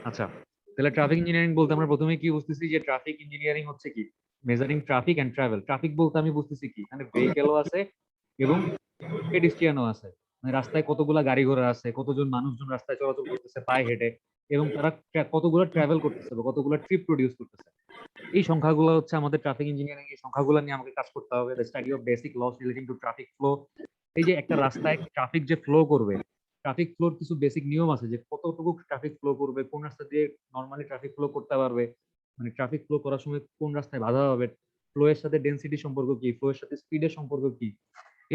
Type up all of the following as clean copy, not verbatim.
আচ্ছা, তাহলে traffic engineering বলতে আমরা প্রথমে কি বুঝতেছি যে ট্রাফিক ইঞ্জিনিয়ারিং হচ্ছে কি measuring traffic and travel. Traffic বলতে আমি বুঝতেছি কি এখানে ভেহিকেলও আছে এবং পেডিস্ট্রিয়ানও আছে। মানে রাস্তায় কতগুলা গাড়ি ঘোড়া আছে, কতজন মানুষজন রাস্তায় চলাচল করতেছে পায়ে হেঁটে, এবং তারা কতগুলো ট্রাভেল করতেছে বা কতগুলো ট্রিপ প্রডিউস করতেছে। এই সংখ্যাগুলো হচ্ছে আমাদের ট্রাফিক ইঞ্জিনিয়ারিং, এই সংখ্যাগুলো নিয়ে আমাকে কাজ করতে হবে। The study of basic laws relating to traffic flow. এই যে একটা রাস্তায় ট্রাফিক যে ফ্লো করবে, ট্রাফিক ফ্লোর কিছু বেসিক নিয়ম আছে যে কতটুকু ট্রাফিক ফ্লো করবে, কোন রাস্তা দিয়ে নর্মালি ট্রাফিক ফ্লো করতে পারবে, মানে ট্রাফিক ফ্লো করার সময় কোন রাস্তায় বাধা হবে, ফ্লো এর সাথে ডেনসিটি সম্পর্ক কি, ফ্লো এর সাথে স্পিডের সম্পর্ক কি।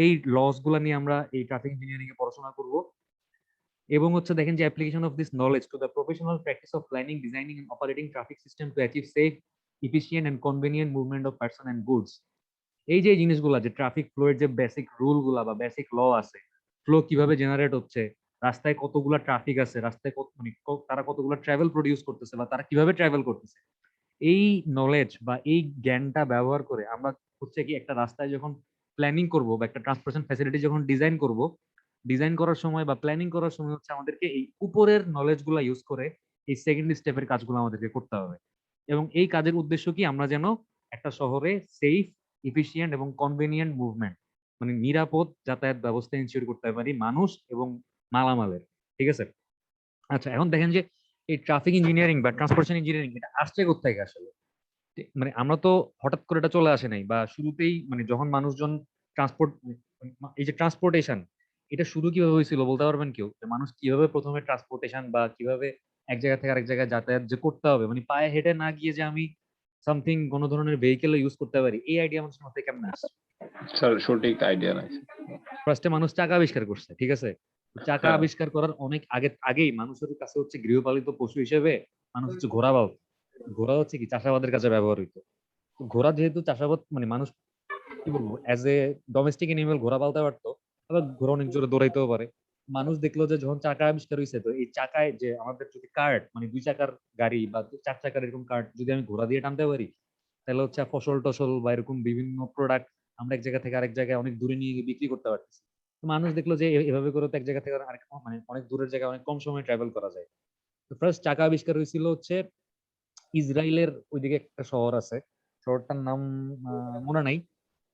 এই লস গুলা নিয়ে আমরা এই ট্রাফিক ইঞ্জিনিয়ারিং এ পড়াশোনা করব। এবং হচ্ছে দেখেন যে application of this knowledge to the professional practice of planning, designing and operating traffic system to achieve safe, efficient and convenient movement of person and goods. এই যে জিনিসগুলা, যে ট্রাফিক ফ্লো এর যে বেসিক রুল গুলা বা বেসিক ল আছে, flow কিভাবে জেনারেট হচ্ছে, রাস্তায় কতগুলা ট্রাফিক আছে, রাস্তায় কত মানে তারা কতগুলা ট্রাভেল প্রডিউস করতেছে বা তারা কিভাবে ট্রাভেল করতেছে, এই নলেজ বা এই জ্ঞানটা ব্যবহার করে আমরা হচ্ছে কি একটা রাস্তায় যখন প্ল্যানিং করব বা একটা ট্রান্সপোর্টেশন ফ্যাসিলিটি যখন ডিজাইন করব, ডিজাইন করার সময় বা প্ল্যানিং করার সময় হচ্ছে আমাদেরকে এই উপরের নলেজ গুলা ইউজ করে এই সেকেন্ড স্টেপের কাজগুলো আমাদেরকে করতে হবে। এবং এই কাজের উদ্দেশ্য কি, আমরা যেন একটা শহরে সেফ, ইফিশিয়েন্ট এবং কনভেনিয়েন্ট মুভমেন্ট, মানে নিরাপদ যাতায়াত ব্যবস্থা ইনশিওর করতে পারি মানুষ এবং মালামালের। ঠিক আছে। আচ্ছা, এখন দেখেন যে এই ট্রাফিক ইঞ্জিনিয়ারিং বা ট্রান্সপোর্টেশন ইঞ্জিনিয়ারিং এটা আসছে কোথেকে আসলে। মানে আমরা তো হঠাৎ করে এটা চলে আসে নাই, বা শুরুতেই মানে যখন মানুষজন ট্রান্সপোর্ট, এই যে ট্রান্সপোর্টেশন, এটা শুরু কিভাবে হয়েছিল বলতে পারবেন কেউ, যে মানুষ কিভাবে প্রথমে ট্রান্সপোর্টেশন বা কিভাবে এক জায়গা থেকে আরেক জায়গায় যাতায়াত যে করতে হবে, মানে পায়ে হেঁটে না গিয়ে যে আমি সামথিং কোনো ধরনের ভেহিকেল ইউজ করতে পারি, এই আইডিয়া মানুষের মাথায় কেমন আসছে? স্যার সঠিক আইডিয়া নাই। ফার্স্টে মানুষ চাকা আবিষ্কার করছে, ঠিক আছে। চাকা হ্যাঁ। আবিষ্কার করার অনেক আগেই মানুষের কাছে হচ্ছে গৃহপালিত পশু হিসেবে মানুষ হচ্ছে ঘোড়া পালতো। ঘোড়া হচ্ছে কি চাষাবাদের কাজে ব্যবহার হইতো। তো ঘোড়া যেহেতু চাষাবাদ মানে মানুষ কি বলবো অ্যাজ এ ডোমেস্টিক এনিমেল ঘোড়া পালতে পারতো, আবার ঘোড়া অনেক জোরে দৌড়াইতেও পারে। মানুষ দেখলো যে যখন চাকা আবিষ্কার হয়েছে, তো এই চাকায় যে আমাদের যদি কার্ট মানে দুই চাকার গাড়ি বা চার চাকার এরকম কার্ট যদি আমি ঘোড়া দিয়ে টানতে পারি, তাহলে হচ্ছে ফসল টসল বা এরকম বিভিন্ন প্রোডাক্ট আমরা এক জায়গা থেকে আরেক জায়গায় অনেক দূরে নিয়ে গিয়ে বিক্রি করতে পারতেছি। তো মানুষ দেখলো যে এভাবে করে তো এক জায়গা থেকে আরেক মানে অনেক দূরের জায়গায় অনেক কম সময়ে ট্রাভেল করা যায়। তো ফার্স্ট চাকা আবিষ্কার হয়েছিল হচ্ছে ইসরায়েলের ওইদিকে একটা শহর আছে, শহরটার নাম মনে নাই,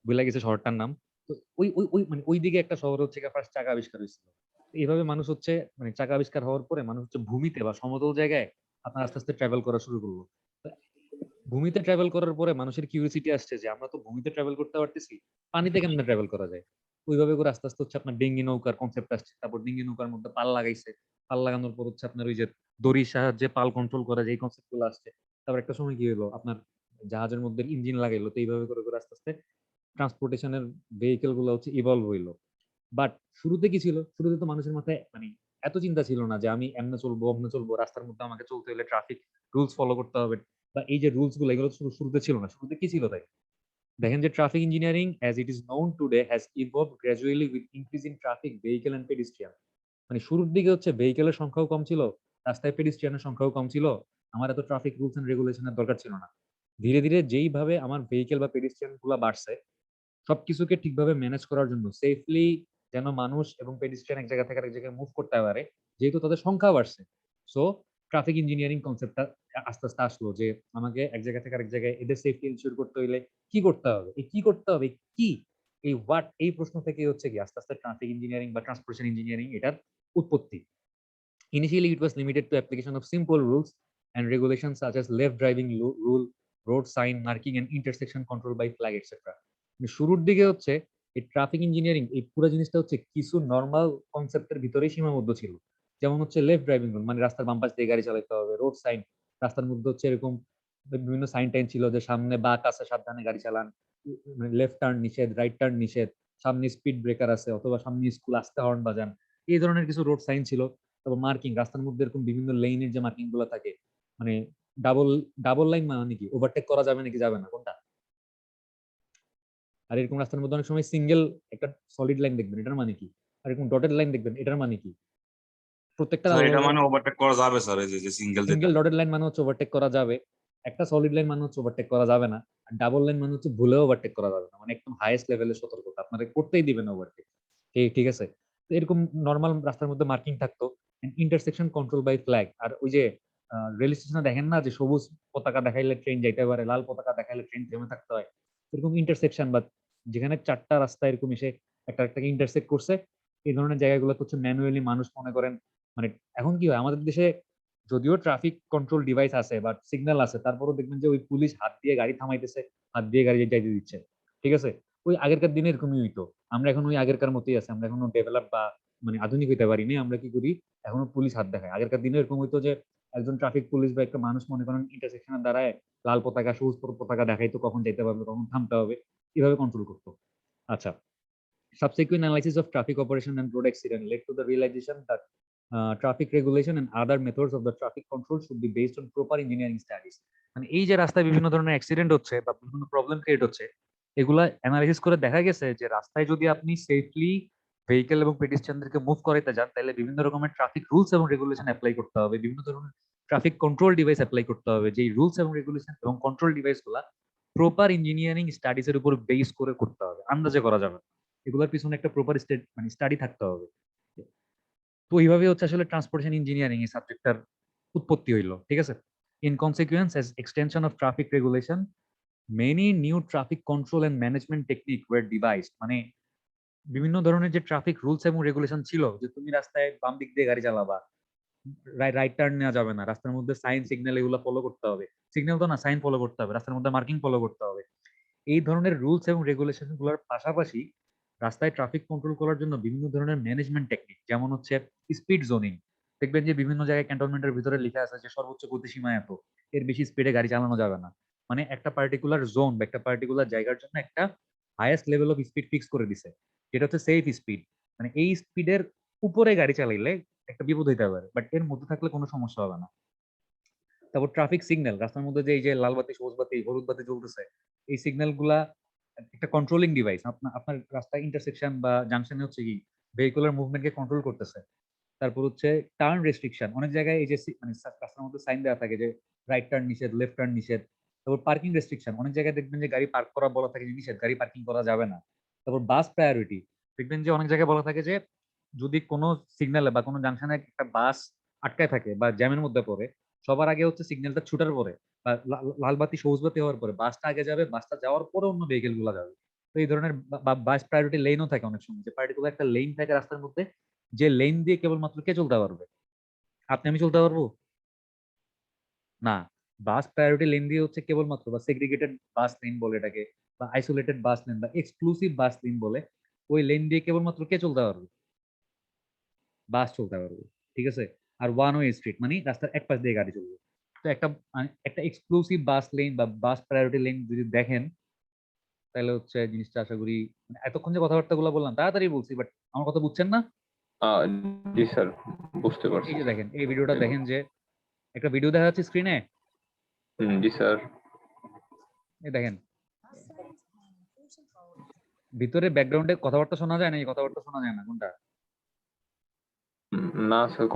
ভুলে গেছে শহরটার নাম। তো ওই ওই ওই মানে ওই দিকে একটা শহর হচ্ছে ফার্স্ট চাকা আবিষ্কার হয়েছিল। তো এইভাবে মানুষ হচ্ছে মানে চাকা আবিষ্কার হওয়ার পরে মানুষ হচ্ছে ভূমিতে বা সমতল জায়গায় আপনার আস্তে আস্তে ট্রাভেল করা শুরু করলো। তো ভূমিতে ট্রাভেল করার পরে মানুষের কিউরিসিটি আসছে যে আমরা তো ভূমিতে ট্রাভেল করতে পারতেছি, পানিতে কেমনে ট্রাভেল করা যায়। ওইভাবে করে আস্তে আস্তে হচ্ছে আপনার ডিঙ্গি নৌকার কনসেপ্ট আসছে, তারপর ডিঙ্গি নৌকার মধ্যে পাল লাগাইছে, পাল লাগানোর পর হচ্ছে আপনার ওই যে দড়ির সাহায্যে পাল কন্ট্রোল করা যায়, এই কনসেপ্ট গুলো আসছে। তারপর একটা সময় কি হলো আপনার জাহাজের মধ্যে ইঞ্জিন লাগাইলো। তো এইভাবে করে করে আস্তে আস্তে ট্রান্সপোর্টেশনের ভেহিকেল গুলো হচ্ছে ইভলভ হইলো। বাট শুরুতে কি ছিল, শুরুতে তো মানুষের মাথায় মানে এত চিন্তা ছিল না যে আমি এমনে চলবো অমনে চলবো, রাস্তার মধ্যে আমাকে চলতে হলে ট্রাফিক রুলস ফলো করতে হবে, বা এই যে রুলস গুলো এগুলো শুরুতে ছিল না। শুরুতে কি ছিল তাই দেখেন যে traffic engineering as it is known today has evolve gradually with increasing traffic vehicle and pedestrian. মানে শুরুর দিকে হচ্ছে ভেহিকেলের সংখ্যাও কম ছিল, রাস্তায় পেডিস্ট্রিয়ানের সংখ্যাও কম ছিল, আমার এত ট্রাফিক রুলস এন্ড রেগুলেশনের দরকার ছিল না। ধীরে ধীরে যেইভাবে আমার ভেহিকেল বা পেডিস্ট্রিয়ান গুলা বাড়ছে, সবকিছুকে ঠিকভাবে ম্যানেজ করার জন্য সেফলি যেন মানুষ এবং পেডিস্ট্রিয়ান এক জায়গা থেকে আরেক জায়গায় মুভ করতে পারে, যেহেতু তাদের সংখ্যা বাড়ছে, সো ট্রাফিক ইঞ্জিনিয়ারিং কনসেপ্টটা আস্তে আস্তে আসলো যে আমাকে এক জায়গা থেকে আরেক জায়গায় এদের সেফটি ইনশিওর করতে হইলে কি করতে হবে, এই কি করতে হবে কি, এই হোয়াট, এই প্রশ্ন থেকে হচ্ছে কি আস্তে আস্তে ট্রাফিক ইঞ্জিনিয়ারিং বা ট্রান্সপোর্টেশন ইঞ্জিনিয়ারিং এটার উৎপত্তি। Initially, it was limited to application of simple rules and regulations such as left driving rule, road sign marking, and intersection control by flag, etc. শুরুর দিকে হচ্ছে এই ট্রাফিক ইঞ্জিনিয়ারিং এই পুরো জিনিসটা হচ্ছে কিছু নর্মাল কনসেপ্টের ভিতরেই সীমাবদ্ধ ছিল। যেমন হচ্ছে লেফট ড্রাইভিং রুল, মানে রাস্তার বাম পাশ দিয়ে গাড়ি চালাতে হবে, রোড সাইন, রাস্তার মধ্যে হচ্ছে এরকম বিভিন্ন সাইন টাইন ছিল যে সামনে বাঁক আছে সাবধানে গাড়ি চালান, মানে লেফট টার্ন নিষেধ, রাইট টার্ন নিষেধ, সামনে স্পিড ব্রেকার আছে অথবা সামনে স্কুল আসতে হর্ন বাজান, এই ধরনের কিছু রোড সাইন ছিল। তারপর মার্কিং, রাস্তার মধ্যে এরকম বিভিন্ন লেনের যে মার্কিং গুলো থাকে, মানে ডাবল ডাবল লাইন মানে কি, ওভারটেক করা যাবে নাকি যাবে না কোনটা। আর এরকম রাস্তার মধ্যে অনেক সময় সিঙ্গেল একটা সলিড লাইন দেখবেন, এটার মানে কি, আর এরকম ডটেড লাইন দেখবেন, এটার মানে কি, প্রত্যেকটা স্যার আলাদা এটা আলাদা। মানে ওভারটেক করা যাবে স্যার, এই যে সিঙ্গেল যেটা। সিঙ্গেল ডটেড লাইন মানে হচ্ছে ওভারটেক করা যাবে, একটা সলিড লাইন মানে হচ্ছে ওভারটেক করা যাবে না, আর ডাবল লাইন মানে হচ্ছে ভুলেও ওভারটেক করা যাবে না, মানে একদম হাইয়েস্ট লেভেলের সতর্কতা, আপনারা করতেই দিবেন না ওভারটেক। ঠিক আছে। তো এরকম নর্মাল রাস্তার মধ্যে মার্কিং থাকতো, ইন্টারসেকশন কন্ট্রোল বাই ফ্ল্যাগ, আর ওই যে রেল স্টেশনে দেখেন না যে সবুজ পতাকা দেখাইলে ট্রেন যাইতে পারে, লাল পতাকা দেখাইলে ট্রেন থেমে থাকতে হয়। এরকম ইন্টারসেকশন বা যেখানে চারটা রাস্তা এরকম এসে একটা একটাকে ইন্টারসেক্ট করছে, এই ধরনের জায়গাগুলো হচ্ছে ম্যানুয়ালি মানুষ মনে করেন মানে এখন কি হয় আমাদের দেশে যদিও ট্রাফিক কন্ট্রোল ডিভাইস আছে বা সিগন্যাল আছে, তারপরেও দেখবেন যে ওই পুলিশ হাত দিয়ে গাড়ি থামাইতেছে, হাত দিয়ে গাড়ি যাইতে দিচ্ছে। ঠিক আছে, ওই আগেরকার দিনে এরকমই হইতো। আমরা এখন ওই আগেরকার মতোই আছে, আমরা এখনো ডেভেলপ বা মানে আধুনিক হইতে পারিনি। আমরা কি করি, এখনো পুলিশ হাত দেখায়। আগেরকার দিনে এরকম হইতো যে একজন ট্রাফিক পুলিশ বা একটা মানুষ মনে করেন ইন্টারসেকশনে দাঁড়ায় লাল পতাকা সবুজ পতাকা দেখাইতো কখন যাইতে পারবে কখন থামতে হবে, এভাবে কন্ট্রোল করতো। আচ্ছা, subsequent analysis of traffic operation and road accident led to the realization that traffic regulation and other methods of the traffic control should be based on proper engineering studies. মানে এই যে রাস্তায় বিভিন্ন ধরনের অ্যাক্সিডেন্ট হচ্ছে বা বিভিন্ন প্রবলেম ক্রিয়েট হচ্ছে, এগুলা অ্যানালাইসিস করে দেখা গেছে যে রাস্তায় যদি আপনি সেফলি ভেহিকেল এবং পেডিস্ট্রিয়ানদেরকে মুভ করাইতে যান, তাহলে বিভিন্ন রকমের ট্রাফিক রুলস এবং রেগুলেশন অ্যাপ্লাই করতে হবে, বিভিন্ন ধরনের ট্রাফিক কন্ট্রোল ডিভাইস অ্যাপ্লাই করতে হবে, যেই রুলস এবং রেগুলেশন এবং কন্ট্রোল ডিভাইস গুলা প্রপার ইঞ্জিনিয়ারিং স্টাডিজ এর উপর বেস করে করতে হবে, আন্দাজে করা যাবে না। এগুলোর পিছনে একটা প্রপার মানে স্টাডি থাকতে হবে। তো এইভাবে হচ্ছে আসলে ট্রান্সপোর্টেশন ইঞ্জিনিয়ারিং এই সাবজেক্টটার উৎপত্তি হইলো। ঠিক আছে, in consequence as extension of traffic regulation many new traffic control and management technique were devised. মানে বিভিন্ন ধরনের যে ট্রাফিক রুলস এবং রেগুলেশন ছিল, যে তুমি রাস্তায় বাম দিক দিয়ে গাড়ি চালাবা, রাইট টার্ন নেওয়া যাবে না, রাস্তার মধ্যে সাইন সিগন্যাল এগুলো ফলো করতে হবে, সিগন্যাল তো না সাইন ফলো করতে হবে, রাস্তার মধ্যে মার্কিং ফলো করতে হবে। এই ধরনের রুলস এবং রেগুলেশন গুলোর পাশাপাশি রাস্তায় ট্রাফিক কন্ট্রোল করার জন্য বিভিন্ন ধরনের ম্যানেজমেন্ট টেকনিক, যেমন হচ্ছে স্পিড জোনিং। দেখবেন যে বিভিন্ন জায়গায় ক্যান্টনমেন্টের ভিতরে লেখা আছে যে সর্বোচ্চ গতিসীমা এত, এর বেশি স্পিডে গাড়ি চালানো যাবে না। মানে একটা পার্টিকুলার জোন বা একটা পার্টিকুলার জায়গার জন্য একটা highest level of speed fix করে দিছে, যেটা হচ্ছে সেফ স্পিড। মানে এই স্পিডের উপরে গাড়ি চালাইলে একটা বিপদ হইতে পারে, বাট এর মধ্যে থাকলে কোনো সমস্যা হবে না। তারপর ট্রাফিক সিগন্যাল, রাস্তার মধ্যে যে এই যে লাল বাতি সবুজ বাতি হলুদ বাতি জ্বলতেছে, এই সিগন্যাল গুলা একটা কন্ট্রোলিং ডিভাইস, আপনার আপনার রাস্তায় ইন্টারসেকশন বা জাংশনে হচ্ছে কি ভেহিকুলার মুভমেন্টকে কন্ট্রোল করতেছে। তারপর হচ্ছে টার্ন রেস্ট্রিকশন, অনেক জায়গায় এই যে মানে রাস্তার মধ্যে সাইন দেওয়া থাকে যে রাইট টার্ন নিষেধ, লেফট টার্ন নিষেধ। তারপর পার্কিং রেস্ট্রিকশন, অনেক জায়গায় দেখবেন যে গাড়ি পার্ক করা বলা থাকে যে নিষেধ, গাড়ি পার্কিং করা যাবে না। তারপর বাস প্রায়োরিটি, দেখবেন যে অনেক জায়গায় বলা থাকে যে যদি কোনো সিগন্যালে বা কোনো জাংশনে একটা বাস আটকায় থাকে বা জ্যামের মধ্যে পড়ে, সবার আগে হচ্ছে সিগন্যালটা ছুটার পরে বা লাল বাতি সবুজ বাতি হওয়ার পরে বাসটা আগে যাবে, বাসটা যাওয়ার পরে অন্য ভেহিকেল গুলো যাবে। তো এই ধরনের বাস প্রায়োরিটি লেনও থাকে অনেক সময়, যে পার্টিকুলার একটা লেন থাকে রাস্তার মধ্যে, যে লেন দিয়ে কেবলমাত্র কে চলতে পারবে, আপনি আমি চলতে পারবো না। বাস প্রায়োরিটি লেন দিয়ে হচ্ছে কেবলমাত্র, বা সেগ্রিগেটেড বাস লেন বলে এটাকে, বা আইসোলেটেড বাস লেন বা এক্সক্লুসিভ বাস লেন বলে, ওই লেন দিয়ে কেবলমাত্র কে চলতে পারবে, বাস চলতে পারবে। ঠিক আছে, আর ওয়ান ওয়ে স্ট্রিট মানে রাস্তার এক পাশ দিয়ে গাড়ি চলবে। তো একটা একটা এক্সক্লুসিভ বাস লেন বা বাস প্রায়োরিটি লেন যদি দেখেন, তাহলে হচ্ছে জিনিসটা আশা করি, মানে এতক্ষণ যে কথাবার্তা গুলো বললাম তাড়াতাড়ি বলছি, বাট আমার কথা বুঝছেন না? আহ, জি স্যার, বুঝতে এই পারছি। যে দেখেন এই ভিডিওটা দেখেন, যে একটা ভিডিও দেখা যাচ্ছে স্ক্রিনে, জি স্যার। এই দেখেন ভিতরে ব্যাকগ্রাউন্ডে কথাবার্তা শোনা যায় না, এই কথাবার্তা শোনা যায় না কোনটা? না স্যার,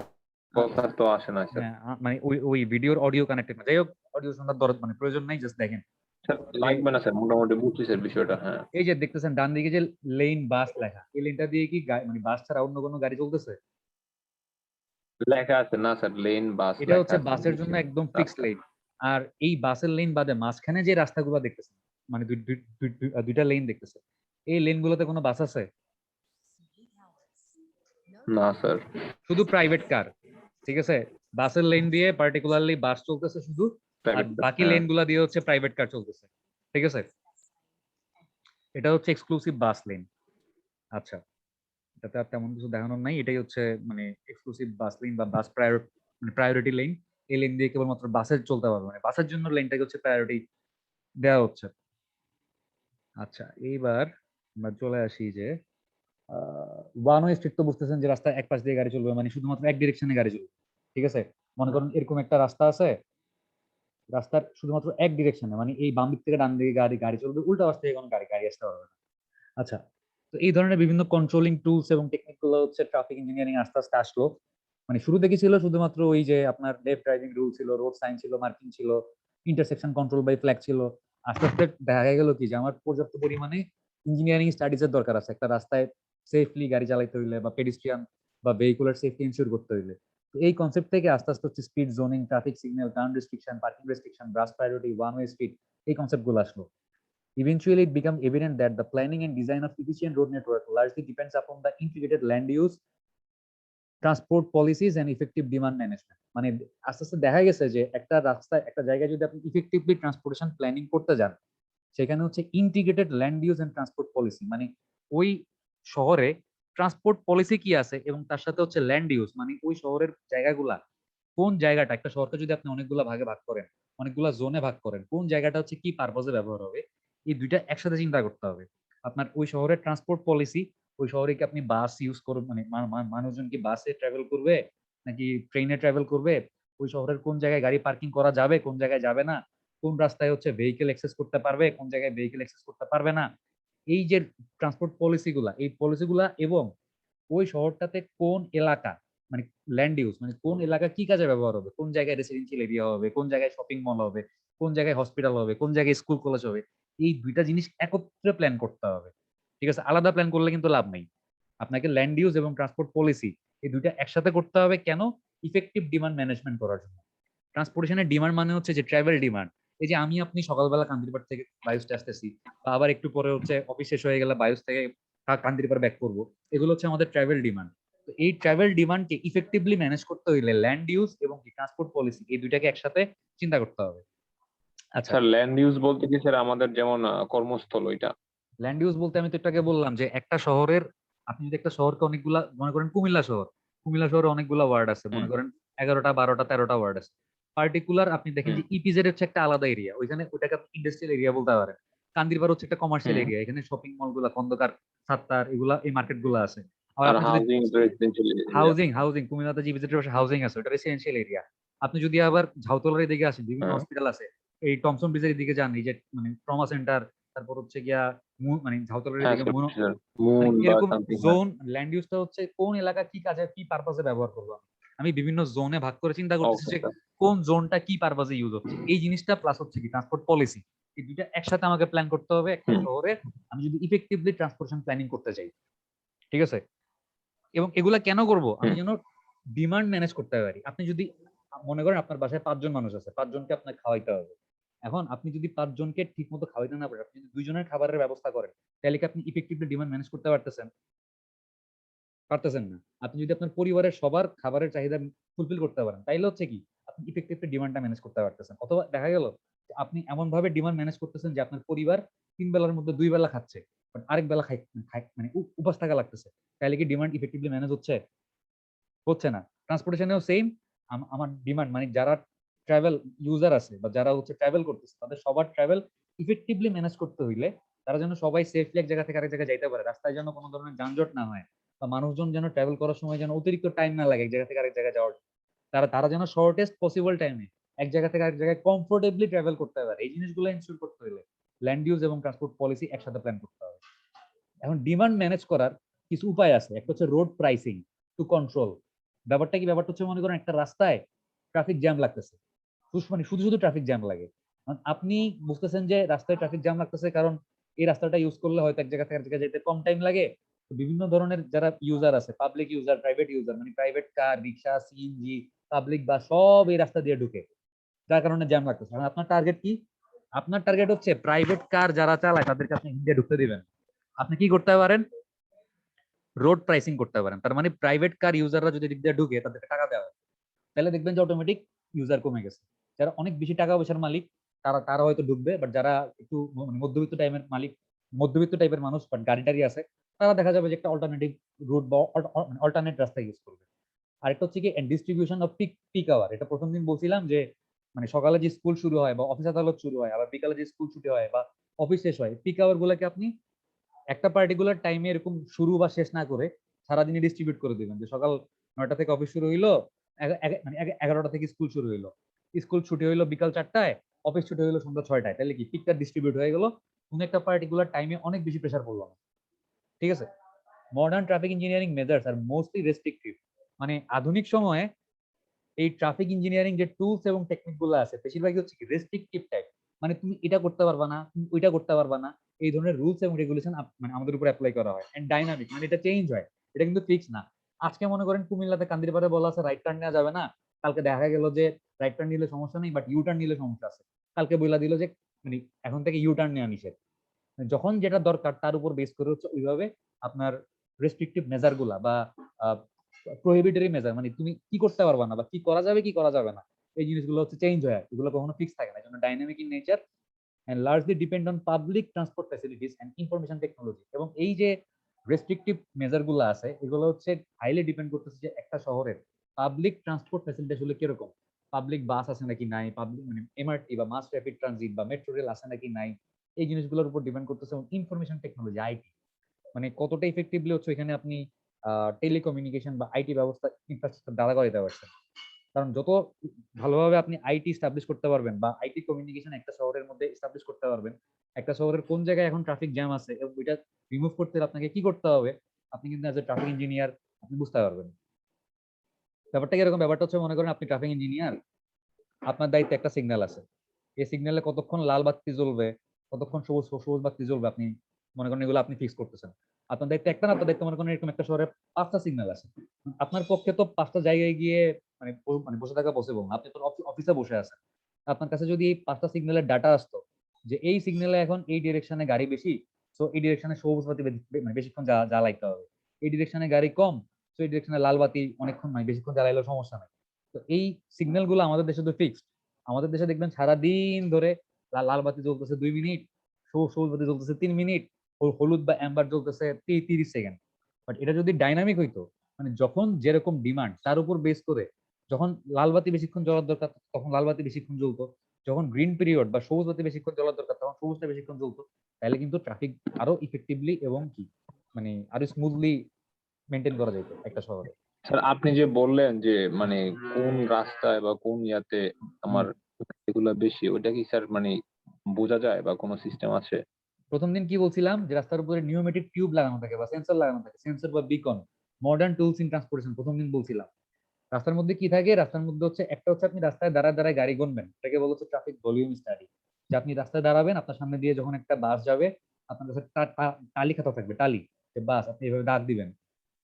কথা তো আসে না স্যার। হ্যাঁ মানে ওই ওই ভিডিওর অডিও কানেক্টেড না, যাই হোক অডিও শোনার দরদ মানে প্রয়োজন নাই, জাস্ট দেখেন স্যার যে লাগবে না স্যার, মোটামুটি বুঝছি স্যার বিষয়টা। হ্যাঁ, এই যে দেখতেছেন ডান দিকে যে লেন বাস লেখা, এই লেনটা দিয়ে কি মানে বাস ছাড়া অন্য কোনো গাড়ি চলতেছে? লেখা আছে না স্যার, লেন বাস এটা লেখা হচ্ছে আছে বাসের নিচে জন্য একদম ফিক্সড রাস্তা। লেন। আর এই বাসের লেন বাদে মাঝখানে যে রাস্তাগুলো দেখতেছেন, মানে দুইটা লেন দেখতেছে, এই লেন গুলোতে কোনো বাস আছে? না স্যার। শুধু প্রাইভেট কার। ঠিক আছে, বাসের লেন দিয়ে পার্টিকুলারলি বাস চলতেছে শুধু, আর বাকি হ্যাঁ লেন গুলা দিয়ে হচ্ছে প্রাইভেট কার চলতেছে। ঠিক আছে, এটা হচ্ছে এক্সক্লুসিভ বাস লেন। আচ্ছা, এটাতে আর তেমন কিছু দেখানোর নাই, এটাই হচ্ছে মানে এক্সক্লুসিভ বাস লেন বা বাস মানে প্রায়োরিটি লেন। এই লেন দিয়ে কেবলমাত্র বাসের চলতে পারবে, মানে বাসের জন্য লেনটাকে হচ্ছে প্রায়োরিটি দেওয়া হচ্ছে। আচ্ছা, এইবার আমরা চলে আসি যে ওয়ান ওয়ে স্ট্রিট, তো বুঝতেছেন যে রাস্তায় এক পাশ দিয়ে গাড়ি চলবে, মানে শুধুমাত্র এক ডিরেকশনে গাড়ি চলবে। ঠিক আছে, মনে করেন এরকম একটা রাস্তা আছে, রাস্তার শুধুমাত্র এক ডিরেকশনে, মানে এই বাম দিক থেকে ডান দিকে গাড়ি গাড়ি চলবে, উল্টা পাশ থেকে কোনো গাড়ি গাড়ি আসতে পারবে না। আচ্ছা, তো এই ধরনের বিভিন্ন কন্ট্রোলিং টুলস এবং টেকনিক গুলো হচ্ছে ট্রাফিক ইঞ্জিনিয়ারিং আস্তে আস্তে আসলো। মানে শুরু থেকে ছিল শুধুমাত্র ওই যে আপনার লেফট ড্রাইভিং রুল ছিল, রোড সাইন ছিল, মার্কিং ছিল, ইন্টারসেকশন কন্ট্রোল বাই ফ্ল্যাগ ছিল। আস্তে আস্তে দেখা গেল কি যে আমার পর্যাপ্ত পরিমাণে ইঞ্জিনিয়ারিং স্টাডিজ এর দরকার আছে একটা রাস্তায় সেফলি গাড়ি চালাইতে হইলে বা পেডিস্ট্রিয়ান বা ভেহিকুলার সেফটি এনশিওর করতে হইলে। তো এই কনসেপ্ট থেকে আস্তে আস্তে হচ্ছে speed zoning, traffic signal, turn restriction, parking restriction, brush priority, one way speed, এই কনসেপ্টগুলো আসলো। Eventually, it became evident that the planning and design of efficient road network largely depends upon the integrated land use, transport policies, and effective demand management. মানে আস্তে আস্তে দেখা গেছে যে একটা রাস্তায়, একটা জায়গায় যদি আপনি ইফেক্টিভলি ট্রান্সপোর্টেশন প্ল্যানিং করতে যান, সেখানে হচ্ছে integrated land use and transport policy, মানে ওই শহরে ট্রান্সপোর্ট পলিসি কি আছে এবং তার সাথে হচ্ছে ল্যান্ড ইউজ, মানে ওই শহরের জায়গাগুলা, কোন জায়গাটা, একটা শহরকে যদি আপনি অনেকগুলা ভাগে ভাগ করেন, অনেকগুলা জোনে ভাগ করেন, কোন জায়গাটা হচ্ছে কি পারপজে ব্যবহার হবে, এই দুইটা একসাথে চিন্তা করতে হবে। আপনার ওই শহরের ট্রান্সপোর্ট পলিসি, ওই শহরে কি আপনি বাস ইউজ করবেন, মানে মানুষজন কি বাসে ট্রাভেল করবে নাকি ট্রেনে ট্রাভেল করবে, ওই শহরের কোন জায়গায় গাড়ি পার্কিং করা যাবে, কোন জায়গায় যাবে না, কোন রাস্তায় হচ্ছে ভেহিকেল অ্যাক্সেস করতে পারবে, কোন জায়গায় ভেহিকেল অ্যাক্সেস করতে পারবে না, এই যে ট্রান্সপোর্ট পলিসিগুলা, এই পলিসিগুলা, এবং ওই শহরটাতে কোন এলাকা, মানে ল্যান্ড ইউজ, মানে কোন এলাকা কি কাজে ব্যবহার হবে, কোন জায়গায় রেসিডেন্সিয়াল এরিয়া হবে, কোন জায়গায় শপিং মল হবে, কোন জায়গায় হসপিটাল হবে, কোন জায়গায় স্কুল কলেজ হবে, এই দুইটা জিনিস একত্রে প্ল্যান করতে হবে। ঠিক আছে, আলাদা প্ল্যান করলে কিন্তু লাভ নেই। আপনাকে ল্যান্ড ইউজ এবং ট্রান্সপোর্ট পলিসি এই দুইটা একসাথে করতে হবে। কেন? ইফেক্টিভ ডিমান্ড ম্যানেজমেন্ট করার জন্য। ট্রান্সপোর্টেশনের ডিমান্ড মানে হচ্ছে যে ট্রাভেল ডিমান্ড। এই যে আমি আপনি সকালবেলা কান্দিরপাড় থেকে বায়ুসে আসতেছি, বা আবার একটু পরে হচ্ছে অফিস শেষ হয়ে গেলে বায়ুস থেকে কান্দিরপাড় ব্যাক করবো, এগুলো হচ্ছে আমাদের ট্রাভেল ডিমান্ড। তো এই ট্রাভেল ডিমান্ডকে ইফেক্টিভলি ম্যানেজ করতে হইলে ল্যান্ড ইউজ এবং ট্রান্সপোর্ট পলিসি এই দুইটাকে একসাথে চিন্তা করতে হবে। আচ্ছা, স্যার ল্যান্ড ইউজ বলতে কি স্যার আমাদের যেমন কর্মস্থল ওইটা? ল্যান্ড ইউজ বলতে আমি তো এটাকে বললাম যে একটা শহরের, আপনি যদি একটা শহরকে অনেকগুলা, মনে করেন কুমিল্লা শহর, কুমিল্লা শহরে অনেকগুলা ওয়ার্ড আছে, মনে করেন 11টা 12টা 13টা ওয়ার্ড আছে। পার্টিকুলার আপনি দেখেন যে ইপিজেড হচ্ছে একটা আলাদা এরিয়া, ওইখানে ওইটাকে আপনি ইন্ডাস্ট্রিয়াল এরিয়া বলতে পারেন। কান্দিরপাড় হচ্ছে একটা কমার্শিয়াল এরিয়া, এখানে শপিং মল গুলা, খন্দকার, সাত্তার, এগুলা এই মার্কেট গুলা আছে। আবার আর আপনি যদি হাউজিং রেসিডেন্সিয়াল এরিয়া। হাউজিং কুমিল্লাতে যে ইপিজেড পাশে হাউজিং আছে, ওটা রেসিডেন্সিয়াল এরিয়া। আপনি যদি আবার ঝাউতলার দিকে আসেন, বিভিন্ন হসপিটাল আছে, এই টমসন ব্রিজের দিকে যান, এই যে মানে ট্রমা সেন্টার, তারপর হচ্ছে গিয়া মানে ঝাউতলার হ্যাঁ দিকে স্যার, মানে মুন বা এরকম সামথিং। জোন, ল্যান্ড ইউজটা হচ্ছে কোন এলাকা কি কাজে কি পারপাসে ব্যবহার করবো আমি। আমি বিভিন্ন জোনে ভাগ করে চিন্তা করতেছি ওকে যে স্যার। কোন জোনটা কি পারপাসে ইউজ হচ্ছে, এই জিনিসটা প্লাস হচ্ছে কি ট্রান্সপোর্ট পলিসি, এই দুইটা একসাথে আমাকে প্ল্যান করতে হবে একটা শহরে, আমি যদি ইফেক্টিভলি ট্রান্সপোর্টেশন প্ল্যানিং করতে চাই। ঠিক আছে, এবং এগুলা কেন করব? আমি যেন ডিমান্ড ম্যানেজ করতে পারি। আপনি যদি মনে করেন আপনার বাসায় 5 জন মানুষ আছে, 5 জনকে আপনাকে খাওয়াইতে হবে। এখন আপনি যদি 5 জনকে ঠিকমতো খাওয়াইতে না পারেন, আপনি যদি 2 জনের খাবারের ব্যবস্থা করেন, তাহলে কি আপনি ইফেক্টিভলি ডিমান্ড ম্যানেজ করতে পারতেছেন? পারতেছেন না। আপনি যদি আপনার পরিবারের সবার খাবারের চাহিদা ফুলফিল করতে পারেন, তাইলে হচ্ছে কি আপনি ইফেক্টিভলি ডিমান্ডটা ম্যানেজ করতে পারতেছেন। অথবা দেখা গেল যে আপনি এমন ভাবে ডিমান্ড ম্যানেজ করতেছেন যে আপনার পরিবার 3 বেলার মধ্যে 2 বেলা খাচ্ছে, বাট আরেক বেলা মানে উপাস থাকা লাগতেছে। তাইলে কি ডিমান্ড ইফেক্টিভলি ম্যানেজ হচ্ছে? হচ্ছে না। ট্রান্সপোর্টেশনেও সেম। আমার ডিমান্ড, মানে যারা ট্রাভেল ইউজার আছে বা যারা হচ্ছে ট্রাভেল করতেছে, তাদের সবার ট্রাভেল ইফেক্টিভলি ম্যানেজ করতে হইলে তারা যেন সবাই সেফলি এক জায়গা থেকে আরেক জায়গায় যাইতে পারে, রাস্তায় যেন কোনো ধরনের যানজট না হয়, বা মানুষজন যেন ট্রাভেল করার সময় যেন অতিরিক্ত টাইম না লাগে এক জায়গা থেকে আরেক জায়গায় যাওয়ার। তারা তারা যেন শর্টেস্ট পসিবল টাইমে এক জায়গা থেকে আরেক জায়গায় কমফোর্টেবলি ট্রাভেল করতে পারে। এই জিনিসগুলো এনশিওর করতে হলে ল্যান্ড ইউজ এবং ট্রান্সপোর্ট পলিসি একসাথে প্ল্যান করতে হবে। এখন ডিমান্ড ম্যানেজ করার কিছু উপায় আছে। একটা হচ্ছে রোড প্রাইসিং টু কন্ট্রোল। ব্যাপারটা কি? ব্যাপারটা হচ্ছে, মনে করেন একটা রাস্তায় ট্রাফিক জ্যাম লাগতেছে, মানে শুধু শুধু ট্রাফিক জ্যাম লাগে। আপনি বুঝতেছেন যে রাস্তায় ট্রাফিক জ্যাম লাগতেছে কারণ এই রাস্তাটা ইউজ করলে হয়তো এক জায়গা থেকে এক জায়গায় যেতে কম টাইম লাগে। তো বিভিন্ন ধরনের যারা ইউজার আছে, পাবলিক ইউজার, প্রাইভেট ইউজার, মানে প্রাইভেট কার, রিক্সা, সিএনজি, পাবলিক বাস, সব এই রাস্তা দিয়ে ঢুকে, যার কারণে জ্যাম লাগতেছে। আপনার টার্গেট কি? আপনার টার্গেট হচ্ছে প্রাইভেট কার যারা চালায় তাদেরকে আপনি ইন্ডিয়া ঢুকতে দিবেন। আপনি কি করতে পারেন? রোড প্রাইসিং করতে পারেন। তার মানে প্রাইভেট কার ইউজাররা যদি দিক দিয়ে ঢুকে, তাদেরকে টাকা দেওয়া হয়, তাহলে দেখবেন যে অটোমেটিক ইউজার কমে গেছে। যারা অনেক বেশি টাকা পয়সার মালিক, তারা তারা হয়তো ঢুকবে, বাট যারা একটু মধ্যবিত্ত টাইপের মালিক, মধ্যবিত্ত টাইপের মানুষ, বাট গাড়ি টাড়ি আছে, তারা দেখা যাবে যে একটা অল্টারনেটিভ রুট বা অল্টারনেট রাস্তা ইউজ করবে। আরেকটা হচ্ছে কি distribution of peak peak hour. এটা প্রথম দিন বলছিলাম যে মানে সকালে যে স্কুল শুরু হয় বা অফিস আদালত শুরু হয়, আবার বিকালে যে স্কুল ছুটি হয় বা অফিস শেষ হয়, পিক আওয়ার গুলোকে আপনি একটা পার্টিকুলার টাইমে এরকম শুরু বা শেষ না করে সারাদিনে ডিস্ট্রিবিউট করে দিবেন, যে সকাল 9টা থেকে অফিস শুরু হইলো, মানে 11টা থেকে স্কুল শুরু হইলো, স্কুল ছুটি হইলো বিকাল 4টায়, অফিস ছুটি হইলো সন্ধ্যা 6টায়, তাহলে কি পিকটা ডিস্ট্রিবিউট হয়ে গেল, কোনো একটা পার্টিকুলার টাইমে অনেক বেশি প্রেসার পড়লো না। ঠিক আছে, মডার্ন ট্রাফিক ইঞ্জিনিয়ারিং মেজার্স আর মোস্টলি রেস্ট্রিকটিভ। মানে আধুনিক সময়ে এই ট্রাফিক ইঞ্জিনিয়ারিং যে টুলস এবং টেকনিক গুলো আছে, বেশিরভাগই হচ্ছে কি রেস্ট্রিকটিভ টাইপ। মানে তুমি এটা করতে পারবা না, তুমি ওইটা করতে পারবা না, এই ধরনের রুলস এবং রেগুলেশন মানে আমাদের উপর অ্যাপ্লাই করা হয়। এন্ড ডাইনামিক, মানে এটা চেঞ্জ হয়, এটা কিন্তু ফিক্স না। আজকে মনে করেন কুমিল্লাতে কান্দিরপাড়ে বলা আছে রাইট টার্ন নেওয়া যাবে না, কালকে দেখা গেল যে রাইট টার্ন নিলে সমস্যা নেই বাট ইউ টার্ন নিলে সমস্যা আছে, কালকে বইলা দিল যে মানে এখন থেকে ইউ টার্ন নেওয়া নিষেধ। যখন যেটা দরকার তার উপর বেস করে হচ্ছে ওইভাবে আপনার রেস্ট্রিকটিভ মেজার গুলা বা প্রহিবিটরি মেজার, মানে তুমি কি করতে পারবা না বা কি করা যাবে কি করা যাবে না, এই জিনিসগুলো হচ্ছে চেঞ্জ হয়, এগুলো কখনো ফিক্স থাকে না, এই জন্য dynamic in nature and largely depend on public transport facilities and information technology। এবং এই যে রেস্ট্রিকটিভ মেজার গুলো আছে এগুলো হচ্ছে হাইলি ডিপেন্ড করতেছে যে একটা শহরের পাবলিক ট্রান্সপোর্ট ফ্যাসিলিটি আসলে কিরকম, পাবলিক বাস আছে নাকি নাই, পাবলিক মানে এমআরটি বা মাস র্যাপিড ট্রানজিট বা মেট্রো রেল আছে নাকি নাই, এই জিনিসগুলোর উপর ডিপেন্ড করতেছে। এবং ইনফরমেশন টেকনোলজি আইটি মানে কতটা ইফেক্টিভলি হচ্ছে এখানে আপনি টেলিকমিউনিকেশন বা আইটি ব্যবস্থা ইনফ্রাস্ট্রাকচার দাঁড়া করাইতে পারছেন। কারণ যত ভালোভাবে আপনি আইটি স্টাবলিশ করতে পারবেন বা আইটি কমিউনিকেশন একটা শহরের মধ্যে স্টাবলিশ করতে পারবেন, একটা শহরের কোন জায়গায় এখন ট্রাফিক জ্যাম আছে এবং ওইটা রিমুভ করতে হলে আপনাকে কি করতে হবে, আপনি কিন্তু অ্যাজ এ ট্রাফিক ইঞ্জিনিয়ার আপনি বুঝতে পারবেন। ব্যাপারটা কিরকম, ব্যাপারটা হচ্ছে মনে করেন আপনি ট্রাফিক ইঞ্জিনিয়ার, আপনার দায়িত্বে একটা সিগন্যাল আছে, এই সিগন্যালে কতক্ষণ লাল বাতি জ্বলবে, কতক্ষণ সবুজ সবুজ বাতি জ্বলবে, আপনি মনে করেন এগুলো আপনি ফিক্স করতেছেন। আপনার দায়িত্ব একটা না, আপনার দায়িত্ব মনে করেন এরকম একটা শহরে 5টা সিগন্যাল আছে, আপনার পক্ষে তো 5টা জায়গায় গিয়ে মানে বসে থাকা পসিবল না, আপনি তো অফিসে বসে আছেন। আপনার কাছে যদি 5টা সিগন্যালের ডাটা আসতো যে এই সিগন্যালে এখন এই ডিরেকশনে গাড়ি বেশি, তো এই ডিরেকশনে সবুজ বাতি মানে বেশিক্ষণ জ্বালাইতে হবে, এই ডিরেকশনে গাড়ি কম, তো এই ডিরেকশনে লাল বাতি অনেকক্ষণ মানে বেশিক্ষণ জ্বালাইলেও সমস্যা নাই। তো এই সিগন্যাল গুলো আমাদের দেশে তো ফিক্সড, আমাদের দেশে দেখবেন সারাদিন ধরে লাল বাতি জ্বলতেছে 2 মিনিট, সবুজ বাতি জ্বলতেছে 3 মিনিট, হলুদ বা অ্যাম্বার জ্বলতেছে 30 সেকেন্ড। বাট এটা যদি ডাইনামিক হইতো, মানে যখন যেরকম ডিমান্ড তার উপর বেস করে, যখন লাল বাতি বেশিক্ষণ জ্বলার দরকার তখন লাল বাতি বেশিক্ষণ জ্বলতো, যখন গ্রিন পিরিয়ড বা সবুজ বাতি বেশিক্ষণ জ্বলার দরকার তখন সবুজটা বেশিক্ষণ জ্বলতো, তাহলে কিন্তু ট্রাফিক আরো ইফেক্টিভলি এবং কি মানে আরো স্মুথলি মেনটেন করা যেত একটা শহরে। স্যার আপনি যে বললেন যে মানে কোন রাস্তায় বা কোন ইয়াতে আমার এগুলা বেশি, ওটা কি স্যার মানে বোঝা যায় বা কোনো সিস্টেম আছে? প্রথম দিন কি বলছিলাম যে রাস্তার উপরে নিউমেটিক টিউব লাগানো থাকে বা সেন্সর লাগানো থাকে, সেন্সর বা Beacon, modern tools in transportation প্রথম দিন বলছিলাম। রাস্তার মধ্যে কি থাকে, রাস্তার মধ্যে হচ্ছে একটা হচ্ছে আপনি রাস্তায় দাঁড়ায় দাঁড়ায় গাড়ি গুনবেন, এটাকে বলা হচ্ছে ট্রাফিক ভলিউম স্টাডি। যে আপনি রাস্তায় দাঁড়াবেন, আপনার সামনে দিয়ে যখন একটা বাস যাবে আপনার কাছে টালি খাতা থাকবে, টালি, যে বাস আপনি এভাবে দাগ দিবেন,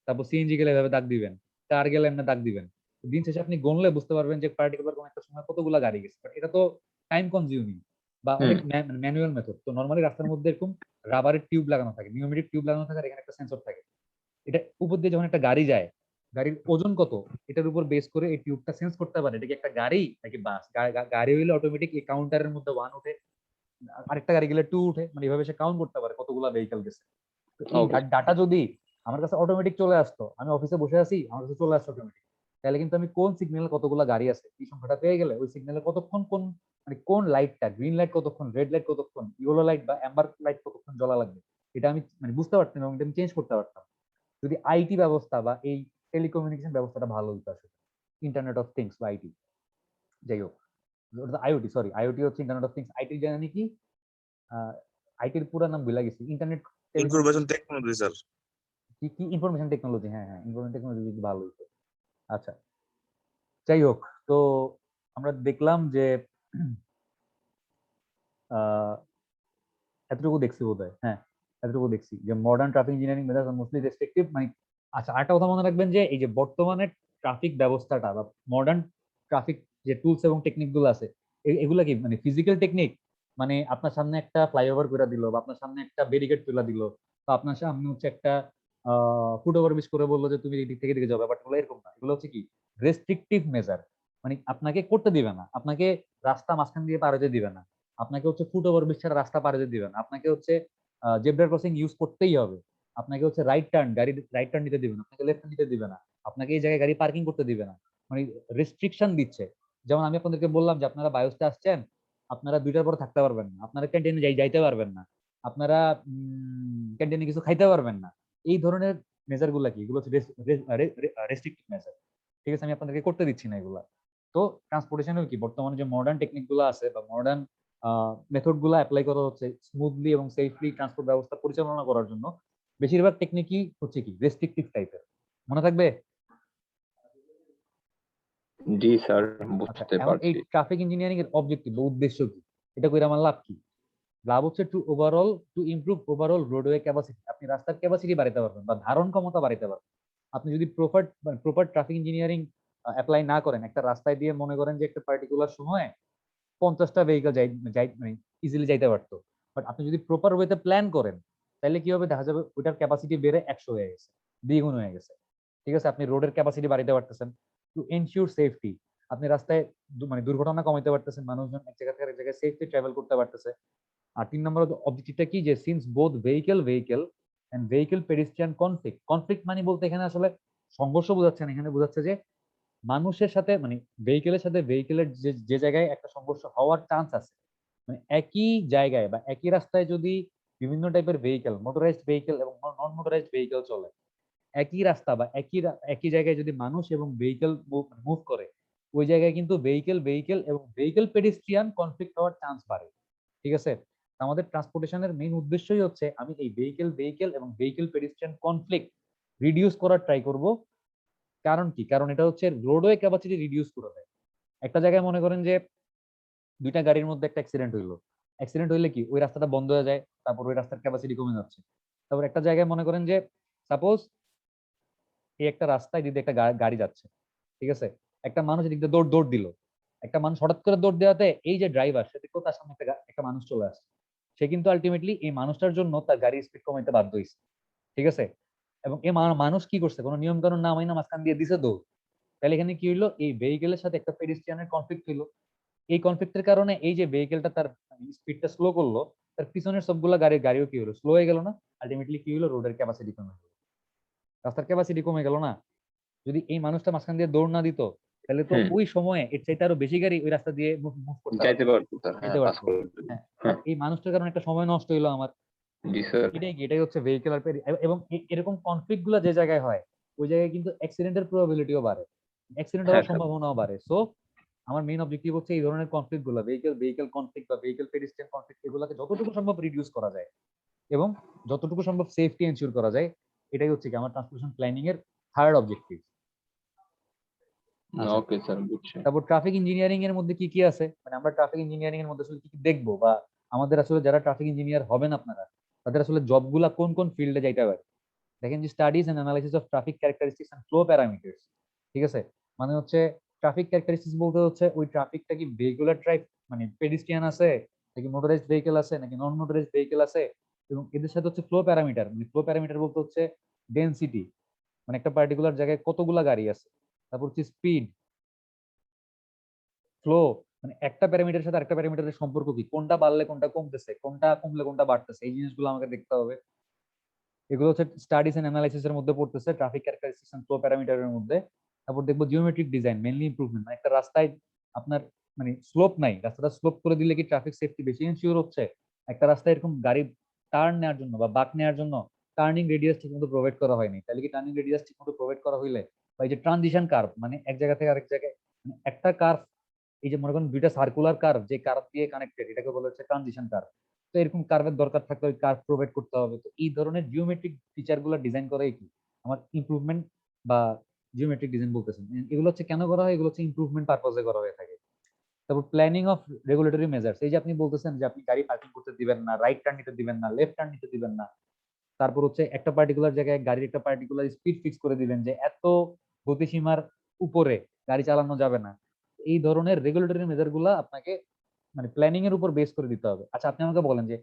তারপর সিএনজি গেলে এভাবে দাগ দিবেন, কার গেলে এমনি দাগ দিবেন। দিন শেষে আপনি গণলে বুঝতে পারবেন যে পার্টিকুলার কোন একটা সময় কতগুলা গাড়ি গেছে। But এটা তো টাইম কনজিউমিং বা হুম। অনেক ম্যানুয়াল মেথড। তো নর্মালি রাস্তার মধ্যে এরকম রাবারের টিউব লাগানো থাকে, নিউমেটিক টিউব লাগানো থাকে, আর এখানে একটা সেন্সর থাকে। এটা উপর দিয়ে যখন একটা গাড়ি যায়, গাড়ির ওজন কত এটার উপর বেস করে এই টিউবটা সেন্স করতে পারে এটা কি একটা গাড়ি নাকি বাস। গাড়ি হইলে অটোমেটিক এই কাউন্টারের মধ্যে 1 উঠে, আরেকটা গাড়ি গেলে 2 উঠে, মানে এভাবে সে কাউন্ট করতে পারে কতগুলা ভেহিকল গেছে। তো এই ওকে। ডাটা যদি আমার কাছে অটোমেটিক চলে আসতো, আমি অফিসে বসে আছি আমার কাছে চলে আসতো অটোমেটিক, তাহলে কিন্তু আমি কোন সিগন্যালে কতগুলা গাড়ি আছে এই সংখ্যাটা পেয়ে গেলে ওই সিগন্যালে কতক্ষণ কোন মানে কোন লাইটটা, গ্রিন লাইট কতক্ষণ, রেড লাইট কতক্ষণ, ইয়েলো লাইট বা অ্যাম্বার লাইট কতক্ষণ জ্বলা লাগবে, এটা আমি মানে বুঝতে পারতাম এবং এটা আমি চেঞ্জ করতে পারতাম যদি আইটি ব্যবস্থা বা এই টেলিকমিউনিকেশন ব্যবস্থাটা ভালো হতো আসলে। ইন্টারনেট অফ থিংস বা আইটি, যাই হোক, আইওটি, সরি আইওটি হচ্ছে ইন্টারনেট অফ থিংস, আইটি জানি কি, আইটির পুরো নাম ভুলে গেছি, internet Information telecommunication, technology, sir. কি কি ইনফরমেশন টেকনোলজি, হ্যাঁ হ্যাঁ ইনফরমেশন টেকনোলজি যদি ভালো হতো। আচ্ছা, যাই হোক, তো আমরা দেখলাম যে আহ, এতটুকু দেখছি বোধহয়, হ্যাঁ এতটুকু দেখছি যে modern traffic engineering method mostly restrictive মানে। আচ্ছা, আরেকটা কথা মনে রাখবেন যে এই যে বর্তমানে ট্রাফিক ব্যবস্থাটা বা মডার্ন ট্রাফিক যে টুলস এবং টেকনিক গুলো আছে এগুলা কি মানে ফিজিক্যাল টেকনিক, মানে আপনার সামনে একটা ফ্লাইওভার করে দিল বা আপনার সামনে একটা ব্যারিকেড তুলে দিল বা আপনার সামনে হচ্ছে একটা ফুট ওভারব্রিজ করে বললো যে তুমি এই দিক থেকে দিকে যাও, ব্যাপারটা হলো এরকম না, এগুলো হচ্ছে কি রেস্ট্রিকটিভ মেজার, মানে আপনাকে করতে দিবে না, আপনাকে রাস্তা মাঝখান দিয়ে পার হতে দিবে না, আপনাকে হচ্ছে ফুট ওভারব্রিজ ছাড়া রাস্তা পার হতে দিবে না, আপনাকে হচ্ছে জেব্রা ক্রসিং ইউজ করতেই হবে, আপনাকে হচ্ছে রাইট টার্ন গাড়ি রাইট টার্ন নিতে দিবে না, আপনাকে লেফট টার্ন নিতে দিবে না, আপনাকে এই জায়গায় গাড়ি পার্কিং করতে দিবে না, মানে রেস্ট্রিকশন দিচ্ছে। যেমন আমি আপনাদেরকে বললাম যে আপনারা বায়োসতে আসছেন, আপনারা 2টার পরে থাকতে পারবেন না, আপনারা ক্যান্টিনে যাইতে পারবেন না, আপনারা ক্যান্টিনে কিছু খাইতে পারবেন না, এই ধরনের মেজার গুলা কি, এগুলো হচ্ছে রেস্ট্রিক্টিভ মেজার। ঠিক আছে, আমি আপনাদেরকে করতে দিচ্ছি না এগুলা। তো ট্রান্সপোর্টেশনের কি বর্তমানে যে মডার্ন টেকনিক গুলো আছে বা মডার্ন মেথড গুলো অ্যাপ্লাই করা হচ্ছে স্মুথলি এবং সেফলি ট্রান্সপোর্ট ব্যবস্থা পরিচালনা করার জন্য, বেশিরভাগ টেকনিকই হচ্ছে কি রেস্ট্রিকটিভ টাইপের। মনে থাকবে? জি স্যার, আচ্ছা, বুঝতে এখন এই পারছি। ট্রাফিক ইঞ্জিনিয়ারিং এর অবজেক্টিভ বা উদ্দেশ্য কি, এটা করে আমার লাভ কি? লাভ হচ্ছে to improve overall roadway capacity, আপনি রাস্তার ক্যাপাসিটি বাড়াতে পারবেন বা ধারণ ক্ষমতা বাড়াতে পারবেন। আপনি যদি প্রপার ট্রাফিক ইঞ্জিনিয়ারিং অ্যাপ্লাই না করেন, একটা রাস্তায় দিয়ে মনে করেন যে একটা পার্টিকুলার সময়ে 50টা ভেহিকল যাই মানে ইজিলি যাইতে পারতো। বাট আপনি যদি প্রপার ওয়েতে প্ল্যান করেন, তাহলে কি হবে, দেখা যাবে ওইটার ক্যাপাসিটি বেড়ে 100 হয়ে গেছে, দ্বিগুণ হয়ে গেছে। ঠিক আছে, আপনি রোডের ক্যাপাসিটি বাড়াইতে পারতেছেন টু এনশিওর সেফটি। আপনি রাস্তায় মানে দুর্ঘটনা কমাইতে পারতেছেন, মানুষজন এক জায়গা থেকে আরেক জায়গায় সেফলি ট্রাভেল করতে পারতেছে। আর 3 নম্বর অবজেক্টিভটা কি, যে since both vehicle and vehicle pedestrian conflict মানে বলতে এখানে আসলে সংঘর্ষ বোঝাচ্ছে না, এখানে বোঝাচ্ছে যে মানুষের সাথে মানে ভেহিকেলের সাথে ভেহিকেলের যে যে জায়গায় একটা সংঘর্ষ হওয়ার চান্স আছে, মানে একই জায়গায় বা একই রাস্তায় যদি বিভিন্ন টাইপের ভেহিকেল, মোটরাইজড ভেহিকেল এবং নন মোটরাইজড ভেহিকেল চলে, একই রাস্তা বা একই জায়গায় যদি মানুষ এবং ভেহিকেল মুভ করে, ওই জায়গায় কিন্তু ভেহিকেল এবং ভেহিকেল পেডিস্ট্রিয়ান কনফ্লিক্ট হওয়ার চান্স বাড়ে। ঠিক আছে, আমাদের ট্রান্সপোর্টেশনের মেইন উদ্দেশ্যই হচ্ছে আমি এই ভেহিকেল এবং ভেহিকেল পেডিস্ট্রিয়ান কনফ্লিক্ট রিডিউস করার ট্রাই করব। কারণ কি, কারণ এটা হচ্ছে রোডওয়ে ক্যাপাসিটি রিডিউস করে দেয়। একটা জায়গায় মনে করেন যে দুইটা গাড়ির মধ্যে একটা অ্যাক্সিডেন্ট হইলে কি ওই রাস্তাটা বন্ধ হয়ে যায়, তারপর ওই রাস্তার ক্যাপাসিটি কমে যাচ্ছে। তারপর একটা জায়গায় মনে করেন যে সাপোজ এই একটা রাস্তায় যদি একটা গাড়ি যাচ্ছে, ঠিক আছে, একটা মানুষ এদিক দিয়ে দৌড় দৌড় দিল, একটা মানুষ হঠাৎ করে দৌড় দেওয়াতে এই যে ড্রাইভার, সে দেখলো তার সামনে একটা মানুষ চলে আসছে, সে কিন্তু আলটিমেটলি এই মানুষটার জন্য তার গাড়ির স্পিড কমাইতে বাধ্য হয়েছে। ঠিক আছে, এবং এই মানুষ কি করছে, কোনো নিয়ম কানুন না মাইনা মাঝখান দিয়ে দিছে দৌড়। তাহলে এখানে কি হইলো, এই ভেহিকেলের সাথে একটা পেডিস্ট্রিয়ানের কনফ্লিক্ট হইলো। এই কনফ্লিক্টের কারণে এই যে ভেহিকেলটা তার স্পিডটা স্লো করলো, তার পিছনের সবগুলা গাড়িও কি হলো, স্লো হয়ে গেল না? আলটিমেটলি কি হলো, রোডের ক্যাপাসিটি কমে গেল, রাস্তার ক্যাপাসিটি কমে গেল না? যদি এই মানুষটা মাঝখান দিয়ে দৌড় না দিত, তাহলে তো হুম ওই সময়ে এর চাইতে আরো বেশি গাড়ি ওই রাস্তা দিয়ে মুভ করতে যাইতে পারতো, পারতো স্যার, হ্যাঁ যেতে পাস পারতো। করে। হ্যাঁ, হ্যাঁ এই মানুষটার কারণে একটা সময় নষ্ট হইলো আমার। জি স্যার। এটাই হচ্ছে ভেহিকেল আর এবং এরকম কনফ্লিক্ট গুলো যে জায়গায় হয়, ওই জায়গায় কিন্তু অ্যাক্সিডেন্টের প্রবাবিলিটিও বাড়ে, অ্যাক্সিডেন্ট হ্যাঁ হওয়ার স্যার। সম্ভাবনাও বাড়ে। সো আমার মেইন অবজেক্টিভ হচ্ছে এই ধরনের কনফ্লিক্ট গুলো, ভেহিকেল কনফ্লিক্ট বা ভেহিকেল পেডিস্ট্রিয়ান কনফ্লিক্ট, এগুলোকে যতটুকু সম্ভব রিডিউস করা যায় এবং যতটুকু সম্ভব সেফটি এনশিওর করা যায়, এটাই হচ্ছে কি আমার ট্রান্সপোর্টেশন প্ল্যানিং এর থার্ড অবজেক্টিভ। আচ্ছা, ওকে স্যার, বুঝছি। তারপর ট্রাফিক ইঞ্জিনিয়ারিং এর মধ্যে কি কি আছে, মানে আমরা ট্রাফিক ইঞ্জিনিয়ারিং এর মধ্যে আসলে কি কি দেখবো, বা আমাদের আসলে যারা ট্রাফিক ইঞ্জিনিয়ার হবেন আপনারা, তাদের আসলে জব গুলা কোন কোন ফিল্ডে যাইতে পারে। দেখেন যে studies and analysis of traffic characteristics and flow parameters. ঠিক আছে, মানে হচ্ছে ট্রাফিক ক্যারেক্টারিস্টিক্স বলতে হচ্ছে ওই ট্রাফিকটা কি ভেহিকুলার ট্রাইপ মানে পেডিস্ট্রিয়ান আছে, নাকি মোটরাইজড ভেহিকেল আছে, নাকি নন মোটরাইজড ভেহিকেল আছে, এবং এদের সাথে হচ্ছে ফ্লো প্যারামিটার, মানে ফ্লো প্যারামিটার বলতে হচ্ছে ডেনসিটি, মানে একটা পার্টিকুলার জায়গায় কতগুলা গাড়ি আছে। তারপর হচ্ছে স্পিড, ফ্লো, মানে একটা প্যারামিটারের সাথে আরেকটা প্যারামিটারের সম্পর্ক কি, কোনটা বাড়লে কোনটা কমতেছে, কোনটা কমলে কোনটা বাড়তেছে, এই জিনিসগুলো আমাকে দেখতে হবে। এগুলো হচ্ছে স্টাডিজ এন্ড অ্যানালাইসিস এর মধ্যে পড়তেছে, ট্রাফিক ক্যারেক্টারিস্টিক্স এন্ড ফ্লো প্যারামিটারের মধ্যে। তারপর দেখবো জিওমেট্রিক ডিজাইন, মেইনলি ইমপ্রুভমেন্ট, মানে একটা রাস্তায় আপনার মানে স্লোপ নাই, রাস্তাটা স্লোপ করে দিলে কি ট্রাফিক সেফটি বেশি এনশিওর হচ্ছে? একটা রাস্তায় এরকম গাড়ি টার্ন নেওয়ার জন্য বা বাঁক নেওয়ার জন্য টার্নিং রেডিয়াস ঠিকমতো প্রোভাইড করা হয়নি, তাহলে কি টার্নিং রেডিয়াস ঠিকমতো প্রোভাইড করা হইলে, বা এই যে ট্রানজিশন কার্ভ, মানে এক জায়গা থেকে আরেক জায়গায়, মানে একটা কার্ভ, এই যে মনে করেন দুইটা সার্কুলার কার্ভ যে কার্ভ দিয়ে কানেক্টেড, এটাকে বলা হচ্ছে ট্রানজিশন কার্ভ। তো এরকম কার্ভের দরকার থাকলে ওই কার্ভ প্রোভাইড করতে হবে। তো এই ধরনের জিওমেট্রিক ফিচার গুলো ডিজাইন করাই কি আমার ইমপ্রুভমেন্ট বা জিওমেট্রিক ডিজাইন বলতেছেন। এগুলো হচ্ছে কেন করা হয়, এগুলো হচ্ছে ইমপ্রুভমেন্ট পারপজে করা হয়ে থাকে। তারপর প্ল্যানিং অফ রেগুলেটরি মেজার্স, এই যে আপনি বলতেছেন যে আপনি গাড়ি পার্কিং করতে দিবেন না, রাইট টার্ন নিতে দিবেন না, লেফট টার্ন নিতে দিবেন না। তারপর হচ্ছে একটা পার্টিকুলার জায়গায় গাড়ির একটা পার্টিকুলার স্পিড ফিক্স করে দিবেন যে এত গতিসীমার উপরে গাড়ি চালানো যাবে না। এই ধরনের রেগুলেটরি মেজার গুলা আপনাকে মানে প্ল্যানিং এর উপর বেস করে দিতে হবে। আচ্ছা, আপনি আমাকে বলেন যে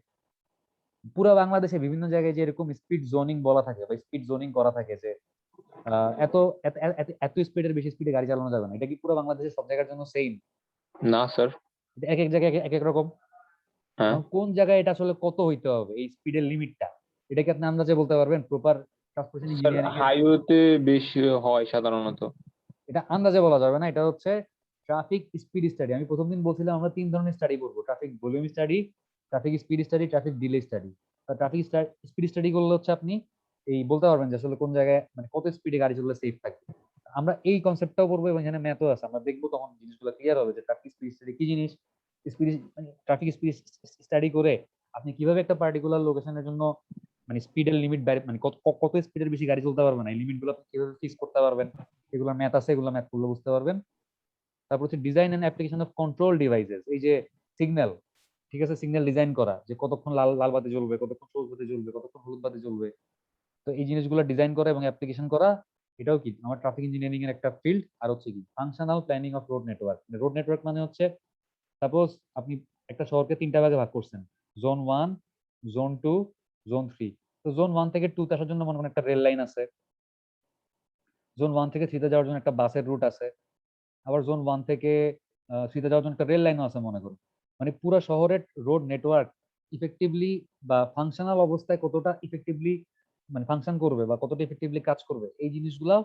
পুরো বাংলাদেশে বিভিন্ন জায়গায় যে এরকম স্পিড জোনিং বলা থাকে বা স্পিড জোনিং করা থাকে যে এত এত এত এত স্পিডের বেশি স্পিডে গাড়ি চালানো যাবে না, এটা কি পুরো বাংলাদেশের সব জায়গার জন্য সেম? না স্যার। এক এক জায়গায় এক এক রকম। হ্যাঁ, এখন কোন জায়গায় এটা আসলে কত হইতে হবে এই স্পিডের লিমিটটা, এটা কি আপনি আন্দাজে বলতে পারবেন প্রপার ট্রান্সপোর্টেশন স্যার ইঞ্জিনিয়ারিং এর? হাইওয়েতে বেশি হয় সাধারণত। এটা আন্দাজে বলা যাবে না, এটা হচ্ছে ট্রাফিক স্পিড স্টাডি। আমি প্রথম দিন বলছিলাম আমরা 3 ধরনের স্টাডি করবো, traffic volume study, traffic speed study, traffic delay study. Traffic speed study করলে হচ্ছে আপনি এই বলতে পারবেন যে আসলে কোন জায়গায় মানে কত স্পিডে গাড়ি চললে সেফ থাকবে। আমরা এই কনসেপ্টটাও করবো এবং এখানে ম্যাথও আছে, আমরা দেখবো তখন জিনিসগুলো ক্লিয়ার হবে যে ট্রাফিক স্পিড স্টাডি কি জিনিস। স্পিড মানে ট্রাফিক স্পিড স্টাডি করে আপনি কিভাবে একটা পার্টিকুলার লোকেশনের জন্য মানে স্পিডের লিমিট মানে কত কত স্পিডের বেশি গাড়ি চলতে পারবে না, এই লিমিট গুলো আপনি কিভাবে ফিক্স করতে পারবেন। এগুলো ম্যাথ আছে, এগুলো ম্যাথ করলে বুঝতে পারবেন। তারপর হচ্ছে design and application of control devices, এই যে সিগন্যাল, ঠিক আছে, সিগন্যাল ডিজাইন করা যে কতক্ষণ লাল লাল বাতি জ্বলবে, কতক্ষণ সবুজ বাতি জ্বলবে, কতক্ষণ হলুদ বাতি জ্বলবে। তো এই জিনিসগুলো ডিজাইন করা এবং অ্যাপ্লিকেশন করা এটাও কি আমার ট্রাফিক ইঞ্জিনিয়ারিং এর একটা ফিল্ড। আর হচ্ছে কি functional planning of road network. Road network মানে হচ্ছে সাপোজ আপনি একটা শহরকে 3টা ভাগে ভাগ করছেন, জোন 1, জোন 2, জোন 3। তো জোন 1 থেকে 2 তে আসার জন্য মনে করেন একটা রেল লাইন আছে, জোন 1 থেকে 3 তে যাওয়ার জন্য একটা বাসের রুট আছে, আবার জোন 1 থেকে 3 তে যাওয়ার জন্য একটা রেল লাইনও আছে মনে করুন। মানে পুরো শহরের রোড নেটওয়ার্ক ইফেক্টিভলি বা ফাংশনাল অবস্থায় কতটা ইফেক্টিভলি মানে ফাংশন করবে বা কতটা ইফেক্টিভলি কাজ করবে, এই জিনিসগুলো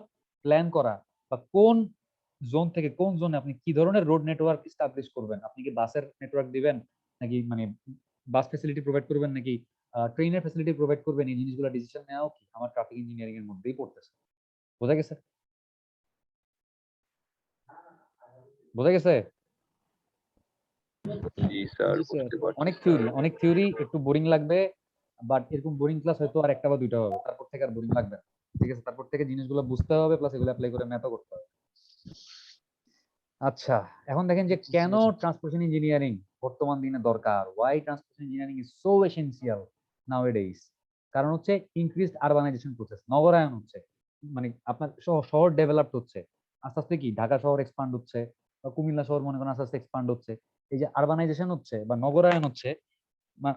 প্ল্যান করা। বা কোন জোন থেকে কোন জোনে আপনি কি ধরনের রোড নেটওয়ার্ক এস্টাবলিশ করবেন, আপনি কি বাসের নেটওয়ার্ক দিবেন নাকি মানে বাস ফ্যাসিলিটি প্রোভাইড করবেন নাকি ট্রেনের ফ্যাসিলিটি প্রোভাইড করবেন, এই জিনিসগুলো ডিসিশন নেওয়াও কি আমার ট্রাফিক ইঞ্জিনিয়ারিং এর মধ্যেই পড়তেছে। বোঝা গেছে? বোঝা গেছে? জি স্যার, জি স্যার। বুঝতে পারছি অনেক স্যার। থিওরি, অনেক থিওরি, একটু বোরিং লাগবে। বাট এরকম বোরিং ক্লাস হয়তো আর একটা বা দুইটা হবে, তারপর থেকে আর বোরিং লাগবে না। ঠিক আছে, তারপর থেকে জিনিসগুলো বুঝতে হবে, প্লাস এগুলো অ্যাপ্লাই করে ম্যাথও করতে হবে। আচ্ছা, এখন দেখেন যে জি কেন স্যার। ট্রান্সপোর্টেশন ইঞ্জিনিয়ারিং বর্তমান দিনে দরকার। Why transportation engineering is so essential nowadays. কারণ হচ্ছে ইনক্রিজড আরবানাইজেশন প্রসেস, নগরায়ন হচ্ছে। মানে আপনার শহর ডেভেলপড হচ্ছে আস্তে আস্তে, কি ঢাকা শহর এক্সপান্ড হচ্ছে বা কুমিল্লা শহর মনে করেন আস্তে আস্তে এক্সপান্ড হচ্ছে। এই যে আরবানাইজেশন হচ্ছে বা নগরায়ন হচ্ছে,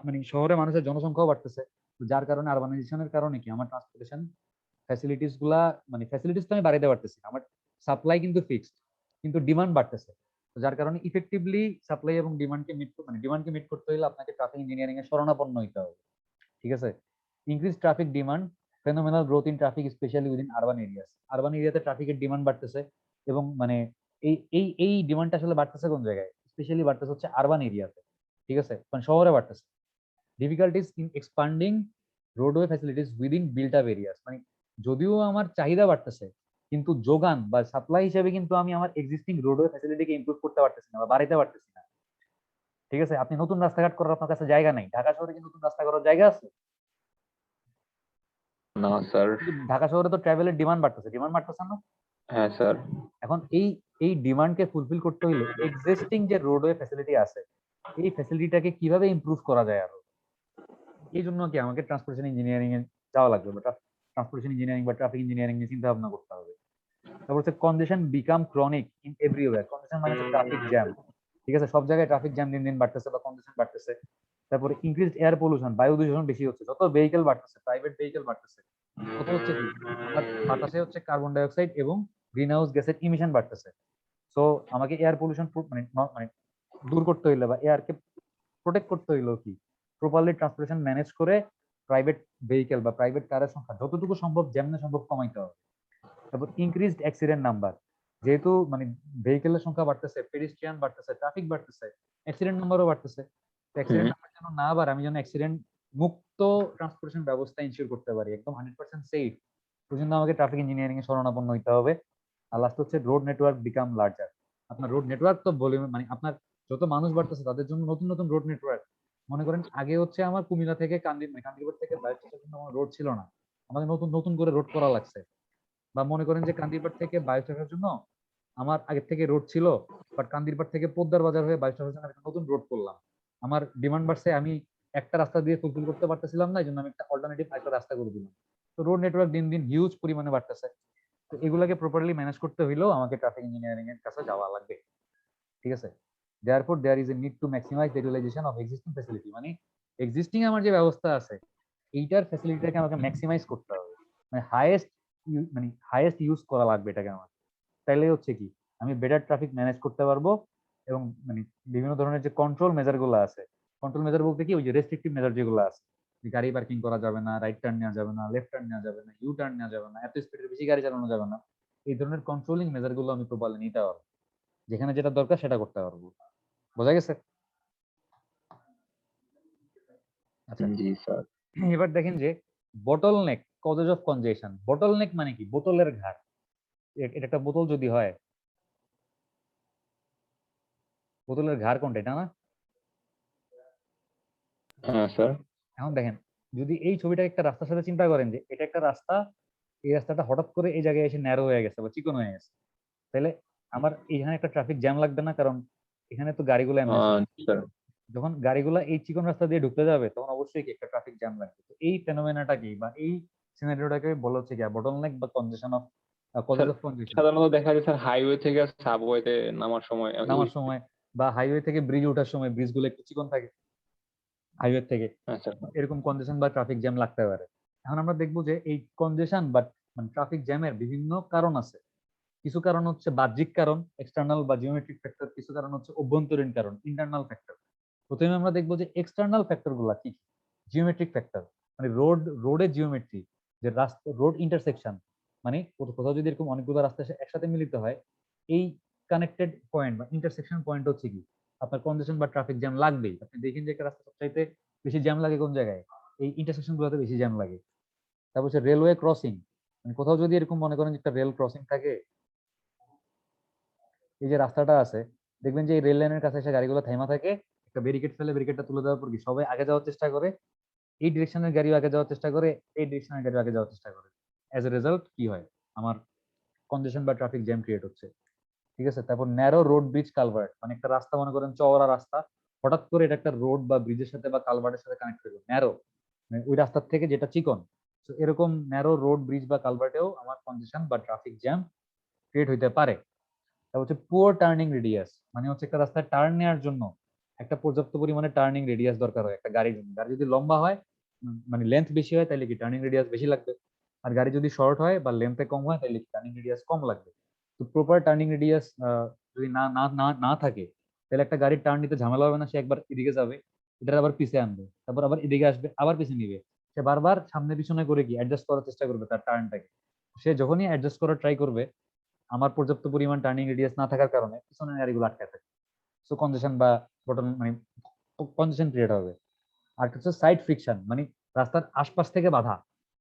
মানে শহরে মানুষের জনসংখ্যাও বাড়তেছে। তো যার কারণে আরবানাইজেশনের কারণে কি আমার ট্রান্সপোর্টেশন ফ্যাসিলিটিস গুলা, মানে ফ্যাসিলিটিস তো আমি বাড়াইতে পারতেছি না, আমার সাপ্লাই কিন্তু ফিক্সড, কিন্তু ডিমান্ড বাড়তেছে। তো যার কারণে ইফেক্টিভলি সাপ্লাই এবং ডিমান্ডকে মিট, মানে ডিমান্ডকে মিট করতে হলে আপনাকে ট্রাফিক ইঞ্জিনিয়ারিং এর শরণাপন্ন হইতে হবে। ঠিক আছে? Increase traffic demand, phenomenal growth in traffic specially within urban areas. Urban এরিয়াতে ট্রাফিকের ডিমান্ড বাড়তেছে এবং মানে এই ডিমান্ডটা আসলে বাড়তেছে কোন জায়গায়, স্পেশালি বাড়তেছে হচ্ছে আরবান এরিয়াতে। ঠিক আছে, মানে শহরে বাড়তেছে। Difficulties in expanding roadway facilities within built up areas. মানে যদিও আমার চাহিদা বাড়তেছে, কিন্তু যোগান বা সাপ্লাই হিসেবে কিন্তু আমি আমার এক্সিস্টিং রোডওয়ে ফ্যাসিলিটিকে ইমপ্রুভ করতে পারতেছি না বা বাড়াইতে পারতেছি না। ঠিক আছে, আপনি নতুন রাস্তাঘাট করার আপনার কাছে জায়গা নাই। ঢাকা শহরে কি নতুন রাস্তা করার জায়গা আছে? না স্যার। কিন্তু ঢাকা শহরে তো ট্রাভেলের ডিমান্ড বাড়তেছে, ডিমান্ড বাড়তেছে না? হ্যাঁ স্যার। এখন এই ডিমান্ডকে ফুলফিল করতে হইলে এক্সিস্টিং যে রোডওয়ে ফ্যাসিলিটি আছে, এই ফ্যাসিলিটিটাকে কিভাবে ইমপ্রুভ করা যায় আরো, এই জন্য কি আমাকে ট্রান্সপোর্টেশন ইঞ্জিনিয়ারিং এ যাওয়া লাগবে বা ট্রান্সপোর্টেশন ইঞ্জিনিয়ারিং বা ট্রাফিক ইঞ্জিনিয়ারিং নিয়ে চিন্তা ভাবনা করতে হবে। তারপর হচ্ছে কনজেশন বিকাম ক্রনিক ইন এভরিওয়্যার। কনজেশন মানে হচ্ছে ট্রাফিক জ্যাম। ঠিক আছে, সব জায়গায় ট্রাফিক জ্যাম দিন দিন বাড়তেছে বা কনজেশন বাড়তেছে। তারপরে ইনক্রিজড এয়ার পলিউশন, বায়ু দূষণ বেশি হচ্ছে, যত ভেহিকেল বাড়তেছে, প্রাইভেট ভেহিকেল বাড়তেছে, তত হচ্ছে কি আমার বাতাসে হচ্ছে কার্বন ডাই অক্সাইড এবং গ্রিন হাউস গ্যাসের ইমিশন বাড়তেছে। সো আমাকে এয়ার পলিউশন মানে মানে দূর করতে হইলে বা এয়ারকে প্রোটেক্ট করতে হইলেও কি প্রপারলি ট্রান্সপোর্টেশন ম্যানেজ করে প্রাইভেট ভেহিকেল বা প্রাইভেট কারের সংখ্যা যতটুকু সম্ভব যেমন সম্ভব কমাইতে হবে। তারপর ইনক্রিজড অ্যাক্সিডেন্ট নাম্বার, যেহেতু মানে ভেহিকেলের সংখ্যা বাড়তেছে, পেডিস্ট্রিয়ান বাড়তেছে, ট্রাফিক বাড়তেছে, অ্যাক্সিডেন্ট নাম্বারও বাড়তেছে। অ্যাক্সিডেন্ট নাম্বার যেন না বাড়ে, আমি যেন অ্যাক্সিডেন্ট মুক্ত ট্রান্সপোর্টেশন ব্যবস্থা ইনশিওর করতে পারি, একদম 100% সেফ, ওই জন্য আমাকে ট্রাফিক ইঞ্জিনিয়ারিং এ শরণাপন্ন হইতে হবে। আর লাস্ট হচ্ছে রোড নেটওয়ার্ক বিকাম লার্জার। আপনার রোড নেটওয়ার্ক তো ভলিউম, মানে আপনার যত মানুষ বাড়তেছে তাদের জন্য নতুন নতুন রোড নেটওয়ার্ক। মনে করেন আগে হচ্ছে আমার কুমিল্লা থেকে কান্দিরবাড় থেকে বায়োস্টেশনের জন্য আমার রোড ছিল না, আমাদের নতুন নতুন করে রোড করা লাগছে। বা মনে করেন যে কান্দিরবাড় থেকে বায়োস্টেশনের জন্য আমার আগে থেকে রোড ছিল, বাট কান্দিরবাড় থেকে পোদ্দার বাজার হয়ে বায়োস্টেশনের জন্য একটা নতুন রোড করলাম। আমার ডিমান্ড বাড়ছে, আমি একটা রাস্তা দিয়ে ফুলফিল করতে পারতেছিলাম না, এই জন্য আমি একটা অল্টারনেটিভ একটা রাস্তা করে দিলাম। তো রোড নেটওয়ার্ক দিন দিন হিউজ পরিমাণে বাড়তেছে। তো এগুলাকে প্রপারলি ম্যানেজ করতে হইলেও আমাকে ট্রাফিক ইঞ্জিনিয়ারিং এর কাছে যাওয়া লাগবে। ঠিক আছে? Therefore there is a need to maximize the utilization of existing facility. মানে এক্সিস্টিং আমার যে ব্যবস্থা আছে এইটার ফ্যাসিলিটিটাকে আমাকে ম্যাক্সিমাইজ করতে হবে, মানে হাইয়েস্ট ইউজ করা লাগবে এটাকে আমার। তাইলে হচ্ছে কি আমি বেটার ট্রাফিক ম্যানেজ করতে পারবো এবং মানে বিভিন্ন ধরনের যে কন্ট্রোল মেজার গুলো আছে, কন্ট্রোল মেজার বলতে কি ওই যে রেস্ট্রিকটিভ মেজার যেগুলো আছে, যে গাড়ি পার্কিং করা যাবে না, রাইট টার্ন নেওয়া যাবে না, লেফট টার্ন নেওয়া যাবে না, ইউ টার্ন নেওয়া যাবে না, এত স্পিডের বেশি গাড়ি চালানো যাবে না, এই ধরনের কন্ট্রোলিং মেজার গুলো আমি প্রপারলি নিতে পারবো, যেখানে যেটা দরকার সেটা করতে পারবো। বোঝা গেছে? আচ্ছা, জি স্যার। এবার দেখেন যে bottleneck causes of congestion. Bottleneck মানে কি? বোতলের ঘাট। এটা একটা বোতল যদি হয়, বোতলের ঘাড় কোনটা, এটা না? হ্যাঁ স্যার। এখন দেখেন, যদি এই ছবিটা একটা রাস্তার সাথে চিন্তা করেন যে এটা একটা রাস্তা, এই রাস্তাটা হঠাৎ করে এই জায়গায় এসে ন্যারো হয়ে গেছে বা চিকন হয়ে গেছে, তাহলে আমার এখানে একটা ট্রাফিক জ্যাম লাগবে না? কারণ এখানে তো গাড়িগুলো এমনি স্যার। যখন গাড়িগুলো এই চিকন রাস্তা দিয়ে ঢুকতে যাবে তখন অবশ্যই কি একটা ট্রাফিক জ্যাম লাগবে। তো এই ফেনোমেনাটা কি বা এই সিনারিওটাকে বলা হচ্ছে কি বটলনেক বা কনজেশন অফ কজেস অফ কনজেশন। সাধারণত দেখা যায় স্যার হাইওয়ে থেকে সাবওয়েতে নামার সময় নামার সময় বা হাইওয়ে থেকে ব্রিজ ওঠার সময় ব্রিজগুলো একটু চিকন থাকে হাইওয়ে থেকে, আচ্ছা এরকম কনজেশন বা ট্রাফিক জ্যাম লাগতে পারে। এখন আমরা দেখবো যে এই কনজেশন বা মানে ট্রাফিক জ্যামের বিভিন্ন কারণ আছে। কিছু কারণ হচ্ছে বাহ্যিক কারণ, এক্সটার্নাল বা জিওমেট্রিক ফ্যাক্টর, কিছু কারণ হচ্ছে অভ্যন্তরীণ কারণ, ইন্টারনাল ফ্যাক্টর। প্রথমে আমরা দেখবো যে এক্সটার্নাল ফ্যাক্টর গুলা কি কি। জিওমেট্রিক ফ্যাক্টর মানে রোডের জিওমেট্রি, যে রাস্তা রোড ইন্টারসেকশন, মানে কোথাও যদি এরকম অনেকগুলো রাস্তা একসাথে মিলিত হয়, এই কানেক্টেড পয়েন্ট বা ইন্টারসেকশন পয়েন্ট হচ্ছে কি আপনার কনজেশন বা ট্রাফিক জ্যাম লাগবেই। আপনি দেখেন যে একটা রাস্তা সবচাইতে বেশি জ্যাম লাগে কোন জায়গায়, এই ইন্টারসেকশন গুলোতে বেশি জ্যাম লাগে। তারপর হচ্ছে রেলওয়ে ক্রসিং, মানে কোথাও যদি এরকম মনে করেন যে একটা রেল ক্রসিং থাকে, এই যে রাস্তাটা আছে দেখবেন যে এই রেল লাইনের কাছে এসে গাড়িগুলো থাইমা থাকে, একটা ব্যারিকেড ফেলে ব্যারিকেডটা তুলে দেওয়ার পর কি সবাই আগে যাওয়ার চেষ্টা করে, এই ডিরেকশনের গাড়িও আগে যাওয়ার চেষ্টা করে, এই ডিরেকশনের গাড়িও আগে যাওয়ার চেষ্টা করে। অ্যাজ এ রেজাল্ট কি হয়, আমার কনজেশন বা ট্রাফিক জ্যাম ক্রিয়েট হচ্ছে। ঠিক আছে, তারপর ন্যারো রোড ব্রিজ কালভার্ট, মানে একটা রাস্তা মনে করেন চওড়া রাস্তা, হঠাৎ করে এটা একটা রোড বা ব্রিজের সাথে বা কালভার্টের সাথে কানেক্ট হয়ে গেল, ন্যারো মানে ওই রাস্তার থেকে যেটা চিকন। তো এরকম ন্যারো রোড ব্রিজ বা কালভার্টেও আমার কনজেশন বা ট্রাফিক জ্যাম ক্রিয়েট হইতে পারে। তারপর হচ্ছে পুয়ার টার্নিং রেডিয়াস, মানে হচ্ছে একটা রাস্তায় টার্ন নেওয়ার জন্য একটা পর্যাপ্ত পরিমাণে টার্নিং রেডিয়াস দরকার হয় একটা গাড়ির জন্য। গাড়ি যদি লম্বা হয় মানে লেন্থ বেশি হয় তাহলে কি টার্নিং রেডিয়াস বেশি লাগবে, আর গাড়ি যদি শর্ট হয় বা লেন্থে কম হয় তাহলে টার্নিং রেডিয়াস কম লাগবে। তো প্রপার টার্নিং রেডিয়াস যদি না না না না থাকে তাহলে একটা গাড়ির টার্ন নিতে ঝামেলা হবে না, সে একবার এদিকে যাবে, এটা আবার পিছে আনবে, তারপর আবার এদিকে আসবে, আবার পিছে নিবে, সে বারবার সামনে পিছনে করে কি অ্যাডজাস্ট করার চেষ্টা করবে তার টার্নটাকে। সে যখনই অ্যাডজাস্ট করার ট্রাই করবে, আমার পর্যাপ্ত পরিমাণ টার্নিং রেডিয়াস না থাকার কারণে পিছনের গাড়িগুলো আটকে থাকে, সো কনজেশন বা বটন মানে কনজেশন ক্রিয়েট হবে। আর হচ্ছে সাইড ফ্রিকশন, মানে রাস্তার আশপাশ থেকে বাধা,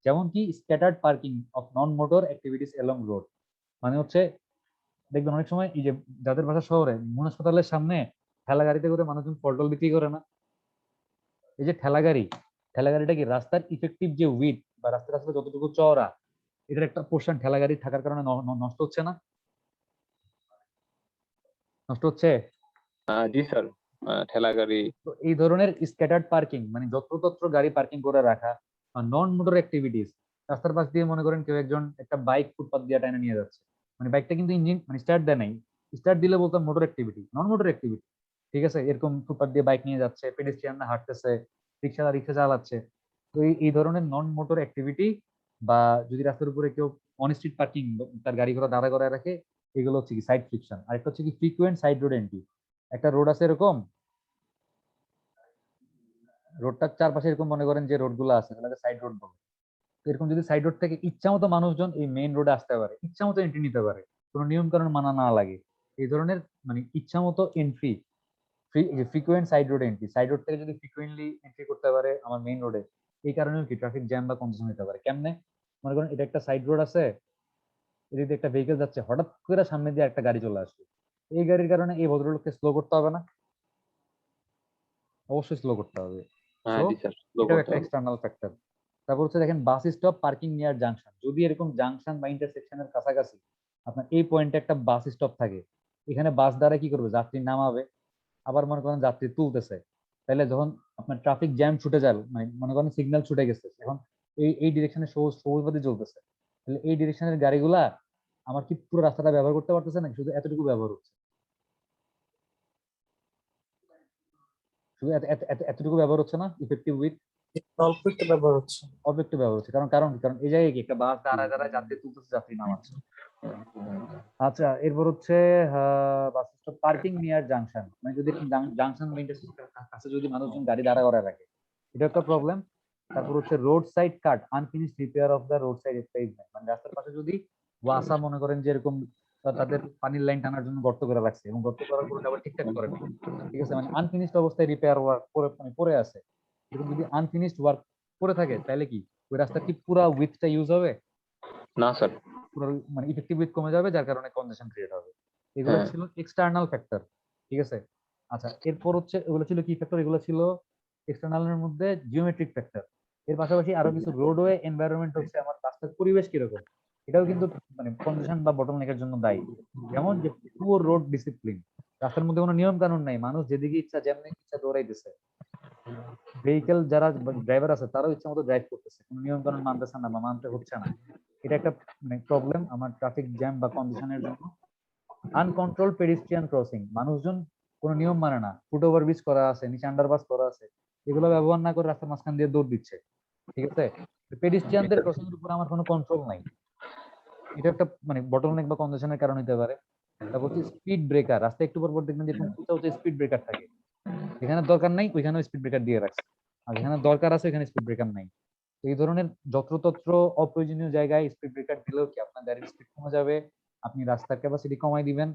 যেমন কি scattered parking of non motor activities along road, মানে হচ্ছে দেখবেন অনেক সময় এই যে যাদের বাসা শহরে মন হাসপাতালের সামনে ঠেলা গাড়িতে করে মানুষজন ফলটল বিক্রি করে না, এই যে ঠেলা গাড়িটা কি রাস্তার ইফেক্টিভ যে উইড বা রাস্তার আসলে যতটুকু চওড়া, এটার একটা পোর্শন ঠেলা গাড়ি থাকার কারণে নষ্ট হচ্ছে না, নষ্ট হচ্ছে। জি স্যার, ঠেলা গাড়ি। তো এই ধরনের স্ক্যাটার্ড পার্কিং মানে যত্রতত্র গাড়ি পার্কিং করে রাখা, নন মোটর অ্যাক্টিভিটিস, রাস্তার পাশ দিয়ে মনে করেন কেউ একজন একটা বাইক ফুটপাথ দিয়ে টাইনা নিয়ে যাচ্ছে, মানে বাইকটা কিন্তু ইঞ্জিন মানে স্টার্ট দেয় নাই, স্টার্ট দিলে বলতাম মোটর অ্যাক্টিভিটি, নন মোটর অ্যাক্টিভিটি। ঠিক আছে, এরকম ফুটপাথ দিয়ে বাইক নিয়ে যাচ্ছে, পেডেস্ট্রিয়ানরা হাঁটতেছে, রিক্সা চালাচ্ছে। তো এই ধরনের নন মোটর অ্যাক্টিভিটি বা যদি রাস্তার উপরে কেউ অন স্ট্রিট পার্কিং তার গাড়ি ঘোড়া দাঁড়া করায় রাখে, এগুলো হচ্ছে কি সাইড ফ্রিকশন। আর একটা হচ্ছে কি ফ্রিকুয়েন্ট সাইড রোড এন্ট্রি, একটা রোড আছে এরকম, রোডটার চারপাশে এরকম মনে করেন যে রোড গুলো আছে তাহলে সাইড রোড বলে। তো এরকম যদি সাইড রোড থেকে ইচ্ছা মতো মানুষজন এই মেইন রোডে আসতে পারে, ইচ্ছা মতো এন্ট্রি নিতে পারে, কোনো নিয়ম কানুন মানা না লাগে, এই ধরনের মানে ইচ্ছা মতো entry, frequent side road entry, side road থেকে যদি ফ্রিকুয়েন্টলি এন্ট্রি করতে পারে আমার মেইন রোডে, এই কারণেও কি ট্রাফিক জ্যাম বা কনজেশন হতে পারে। কেমনে, মনে করেন এটা একটা সাইড রোড আছে, এদিক দিয়ে একটা ভেহিকেল যাচ্ছে, হঠাৎ করে সামনে দিয়ে একটা গাড়ি চলে আসবে, এই গাড়ির কারণে এই ভদ্রলোককে স্লো করতে হবে না, অবশ্যই স্লো করতে হবে। সো জি স্যার, স্লো এটাও করতে একটা হবে। External factor. তারপর হচ্ছে দেখেন bus stop parking near junction, যদি এরকম জাংশন বা ইন্টারসেকশনের কাছাকাছি আপনার এই পয়েন্টে একটা বাস স্টপ থাকে, এখানে বাস দ্বারা কি করবে, যাত্রী নামাবে, আবার মনে করেন যাত্রী তুলতেছে, তাহলে যখন আপনার ট্রাফিক জ্যাম ছুটে যায়, মানে মনে করেন সিগন্যাল ছুটে গেছে, এখন এই ডিরেকশনে সবুজ সবুজ বাতি জ্বলতেছে, তাহলে এই ডিরেকশনের গাড়িগুলা আমার কি পুরো রাস্তাটা ব্যবহার করতে পারতেছে না, শুধু এতটুকু ব্যবহার হচ্ছে, শুধু এতটুকু ব্যবহার হচ্ছে না ইফেক্টিভ উইথ, অল্প একটু ব্যবহার হচ্ছে। অল্প একটু ব্যবহার হচ্ছে, কারণ কারণ কি? কারণ এই জায়গায় কি একটা বাস দাঁড়ায় দাঁড়ায় যাত্রী তুলতেছে, যাত্রী নামাচ্ছে। আচ্ছা, এরপর হচ্ছে bus stop parking near junction, মানে যদি জাংশন বা ইন্টারসেকশনের কাছে যদি মানুষজন গাড়ি দাঁড়া করায় রাখে, এটা একটা প্রবলেম। তারপর হচ্ছে road side cut unfinished repair of the road side pavement, মানে রাস্তার পাশে যদি ওয়াসা মনে করেন যে এরকম তাদের পানির লাইন টানার জন্য গর্ত করে রাখছে এবং গর্ত করার পর আবার ঠিকঠাক করে নাই, ঠিক আছে, মানে আনফিনিশড অবস্থায় রিপেয়ার ওয়ার্ক করে মানে পড়ে আছে, এরকম যদি আনফিনিশড ওয়ার্ক করে থাকে তাহলে কি ওই রাস্তার কি পুরো উইথটা ইউজ হবে, না স্যার। পুরো মানে ইফেক্টিভ উইথ কমে যাবে, যার কারণে কনজেশন ক্রিয়েট হবে। এগুলো হ্যাঁ ছিল এক্সটার্নাল ফ্যাক্টর। ঠিক আছে, আচ্ছা এরপর হচ্ছে এগুলো ছিল কি ফ্যাক্টর, এগুলো ছিল এক্সটার্নাল এর মধ্যে জিওমেট্রিক ফ্যাক্টর। এর পাশাপাশি আরো কিছু রোডওয়ে এনভায়রনমেন্ট হচ্ছে আমার রাস্তার পরিবেশ কিরকম, এটাও কিন্তু মানে কনজেশন বা বটলনেকের জন্য দায়ী। যেমন যে পুয়ার রোড ডিসিপ্লিন, রাস্তার মধ্যে কোনো নিয়ম কানুন নাই, মানুষ যেদিকে ইচ্ছা যেমনি ইচ্ছা দৌড়াইতেছে, ভেহিকেল যারা ড্রাইভার আছে তারাও ইচ্ছা মতো ড্রাইভ করতেছে, কোনো নিয়ম কানুন মানতেছে না বা মানতে হচ্ছে না। এটা একটা মানে প্রবলেম আমার ট্রাফিক জ্যাম বা কন্ডিশনের জন্য। আনকন্ট্রোল পেডিস্ট্রিয়ান ক্রসিং, মানুষজন কোনো নিয়ম মানে না, ফুট ওভারব্রিজ করা আছে, নিচে আন্ডারপাস করা আছে, এগুলো ব্যবহার না করে রাস্তার মাঝখান দিয়ে দৌড় দিচ্ছে, ঠিক আছে? পেডিস্ট্রিয়ানদের ক্রসিং এর উপর আমার কোনো কন্ট্রোল নাই, এটা একটা মানে বটলনেক বা কন্ডিশনের কারণ হতে পারে। তারপর হচ্ছে স্পিড ব্রেকার, রাস্তায় একটু পর পর দেখবেন যে উঁচা উঁচা স্পিড ব্রেকার থাকে, যেখানে দরকার নাই ওইখানেও স্পিড ব্রেকার দিয়ে রাখছে, আর যেখানে দরকার আছে ওইখানে স্পিড ব্রেকার নাই। তো এই ধরনের যত্রতত্র অপ্রয়োজনীয় জায়গায় স্পিড ব্রেকার দিলেও কি আপনার গাড়ির স্পিড কমে যাবে, আপনি রাস্তার ক্যাপাসিটি কমাই দিবেন,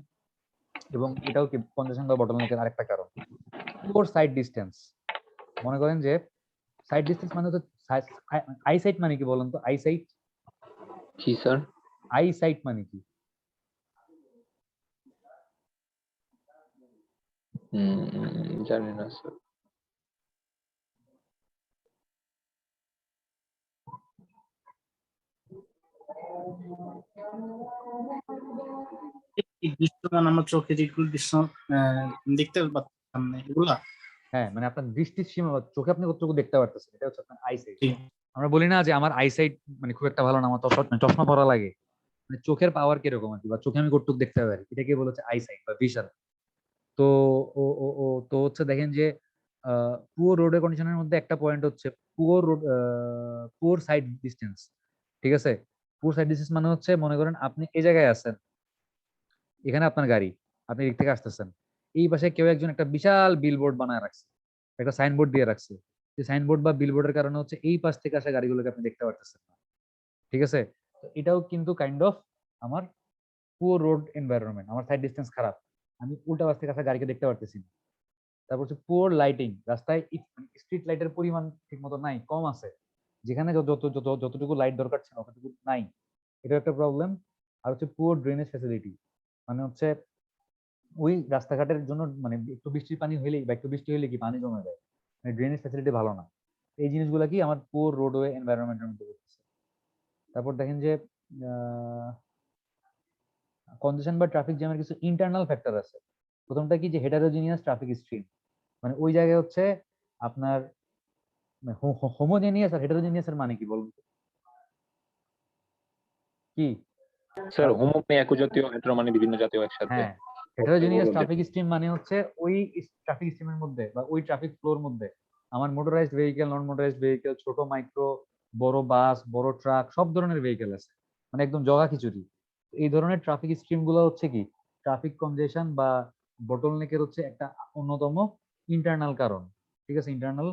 এবং এটাও কি কনজেশন বা বটলনেকের আরেকটা কারণ। পুয়ার সাইড ডিসটেন্স, মনে করেন যে সাইড ডিসটেন্স মানে তো আইসাইট মানে কি বলেন তো? আইসাইট কি স্যার? আইসাইট মানে কি? জানি না স্যার। এই দৃশ্যমান আমার চোখে যেগুলো দৃশ্য দেখতে পাচ্ছেন না এগুলা। হ্যাঁ, মানে আপনার দৃষ্টির সীমা, চোখে আপনি কতটুকু দেখতে পারতেছেন, এটা হচ্ছে আপনার আইসাইট। জি। আমরা বলি না যে আমার আইসাইট মানে খুব একটা ভালো না, আমার চশমা পরা লাগে, মানে চোখের পাওয়ার কিরকম আর কি, বা চোখে আমি কতটুকু দেখতে পারি, এটাকে বলেছে আইসাইট বা ভিশন। তো ও ও ও তো হচ্ছে দেখেন যে পুয়ার রোডের কন্ডিশনের মধ্যে একটা পয়েন্ট হচ্ছে poor road, poor side distance, ঠিক আছে? পুয়ার সাইড ডিস্টেন্স মানে হচ্ছে মনে করেন আপনি এই জায়গায় আছেন, এখানে আপনার গাড়ি, আপনি এদিক থেকে আসতেছেন, এই পাশে কেউ একজন একটা বিশাল বিলবোর্ড বানায় রাখছে, একটা সাইনবোর্ড দিয়ে রাখছে, যে সাইনবোর্ড বা বিলবোর্ডের কারণে হচ্ছে এই পাশ থেকে আসা গাড়িগুলোকে আপনি দেখতে পারতেছেন না, ঠিক আছে? তো এটাও কিন্তু কাইন্ড অফ আমার পুয়ার রোড এনভায়রনমেন্ট, আমার সাইড ডিস্টেন্স খারাপ, আমি উল্টা পাশ থেকে আসা গাড়িকে দেখতে পারতেছি না। তারপর হচ্ছে পুয়ার লাইটিং, রাস্তায় স্ট্রিট লাইটের পরিমাণ ঠিক মতো নাই, কম আছে, যেখানে যতটুকু লাইট দরকার ছিল অতটুকু নাই, এটা একটা প্রবলেম। আর হচ্ছে পুয়ার ড্রেনেজ ফ্যাসিলিটি, মানে হচ্ছে ওই রাস্তাঘাটের জন্য মানে একটু বৃষ্টির পানি হইলেই বা একটু বৃষ্টি হইলে কি পানি জমে যায়, মানে ড্রেনেজ ফ্যাসিলিটি ভালো না। এই জিনিসগুলা কি আমার পুয়ার রোডওয়ে এনভায়রনমেন্টের মধ্যে পড়তেছে। তারপর দেখেন যে কনজেশন বা ট্রাফিক জ্যামের কিছু ইন্টারনাল ফ্যাক্টর আছে। প্রথমটা কি, যে হেটারোজিনিয়াস ট্রাফিক স্ট্রিম, মানে ওই জায়গায় হচ্ছে আপনার হোমোজেনিয়াস আর হেটারোজিনিয়াস এর মানে কি বলুন তো? কি স্যার হোমো মানে একই জাতীয়, হেটেরো মানে বিভিন্ন জাতীয় একসাথে। হ্যাঁ, হেটারোজিনিয়াস ট্রাফিক স্ট্রিম মানে হচ্ছে ওই ট্রাফিক স্ট্রিমের মধ্যে বা ওই ট্রাফিক ফ্লোর মধ্যে আমার মোটরাইজড ভেহিকেল, নন মোটরাইজড ভেহিকেল, ছোট মাইক্রো, বড় বাস, বড় ট্রাক, সব ধরনের ভেহিকেল আছে, মানে একদম জগা খিচুড়ি। এই ধরনের ট্রাফিক স্ট্রিম গুলো হচ্ছে কি ট্রাফিক কনজেশন বা বটলনেকের হচ্ছে একটা অন্যতম ইন্টারনাল কারণ, ঠিক আছে? ইন্টারনাল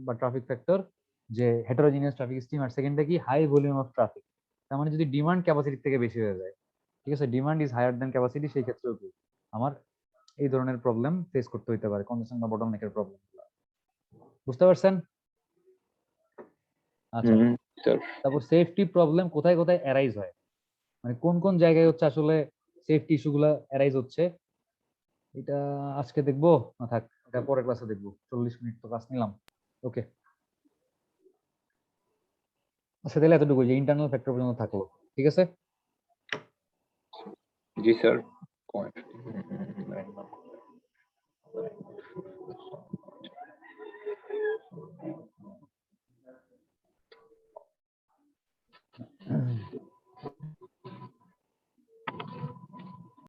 বা ট্রাফিক ফ্যাক্টর, যে হেটারোজিনিয়াস ট্রাফিক স্ট্রিম। আর সেকেন্ডটা কি, হাই ভলিউম অফ ট্রাফিক, তার মানে যদি ডিমান্ড ক্যাপাসিটি থেকে বেশি হয়ে যায়, ঠিক আছে, demand is higher than capacity, সেই ক্ষেত্রেও কি আমার এই ধরনের প্রবলেম ফেস করতে হইতে পারে, কনজেশন বা বটলনেকের প্রবলেম। বুঝতে পারছেন? আচ্ছা, স্যার তারপর সেফটি প্রবলেম কোথায় কোথায় অ্যারাইজ হয়, মানে কোন কোন জায়গায় হচ্ছে আসলে সেফটি ইস্যু গুলা অ্যারাইজ হচ্ছে, এটা আজকে দেখবো না, থাক এটা পরের ক্লাসে দেখবো, 40 মিনিট তো ক্লাস নিলাম। ওকে, আচ্ছা তাহলে এতটুকু, যে ইন্টারনাল ফ্যাক্টর পর্যন্ত থাকলো, ঠিক আছে? জি স্যার।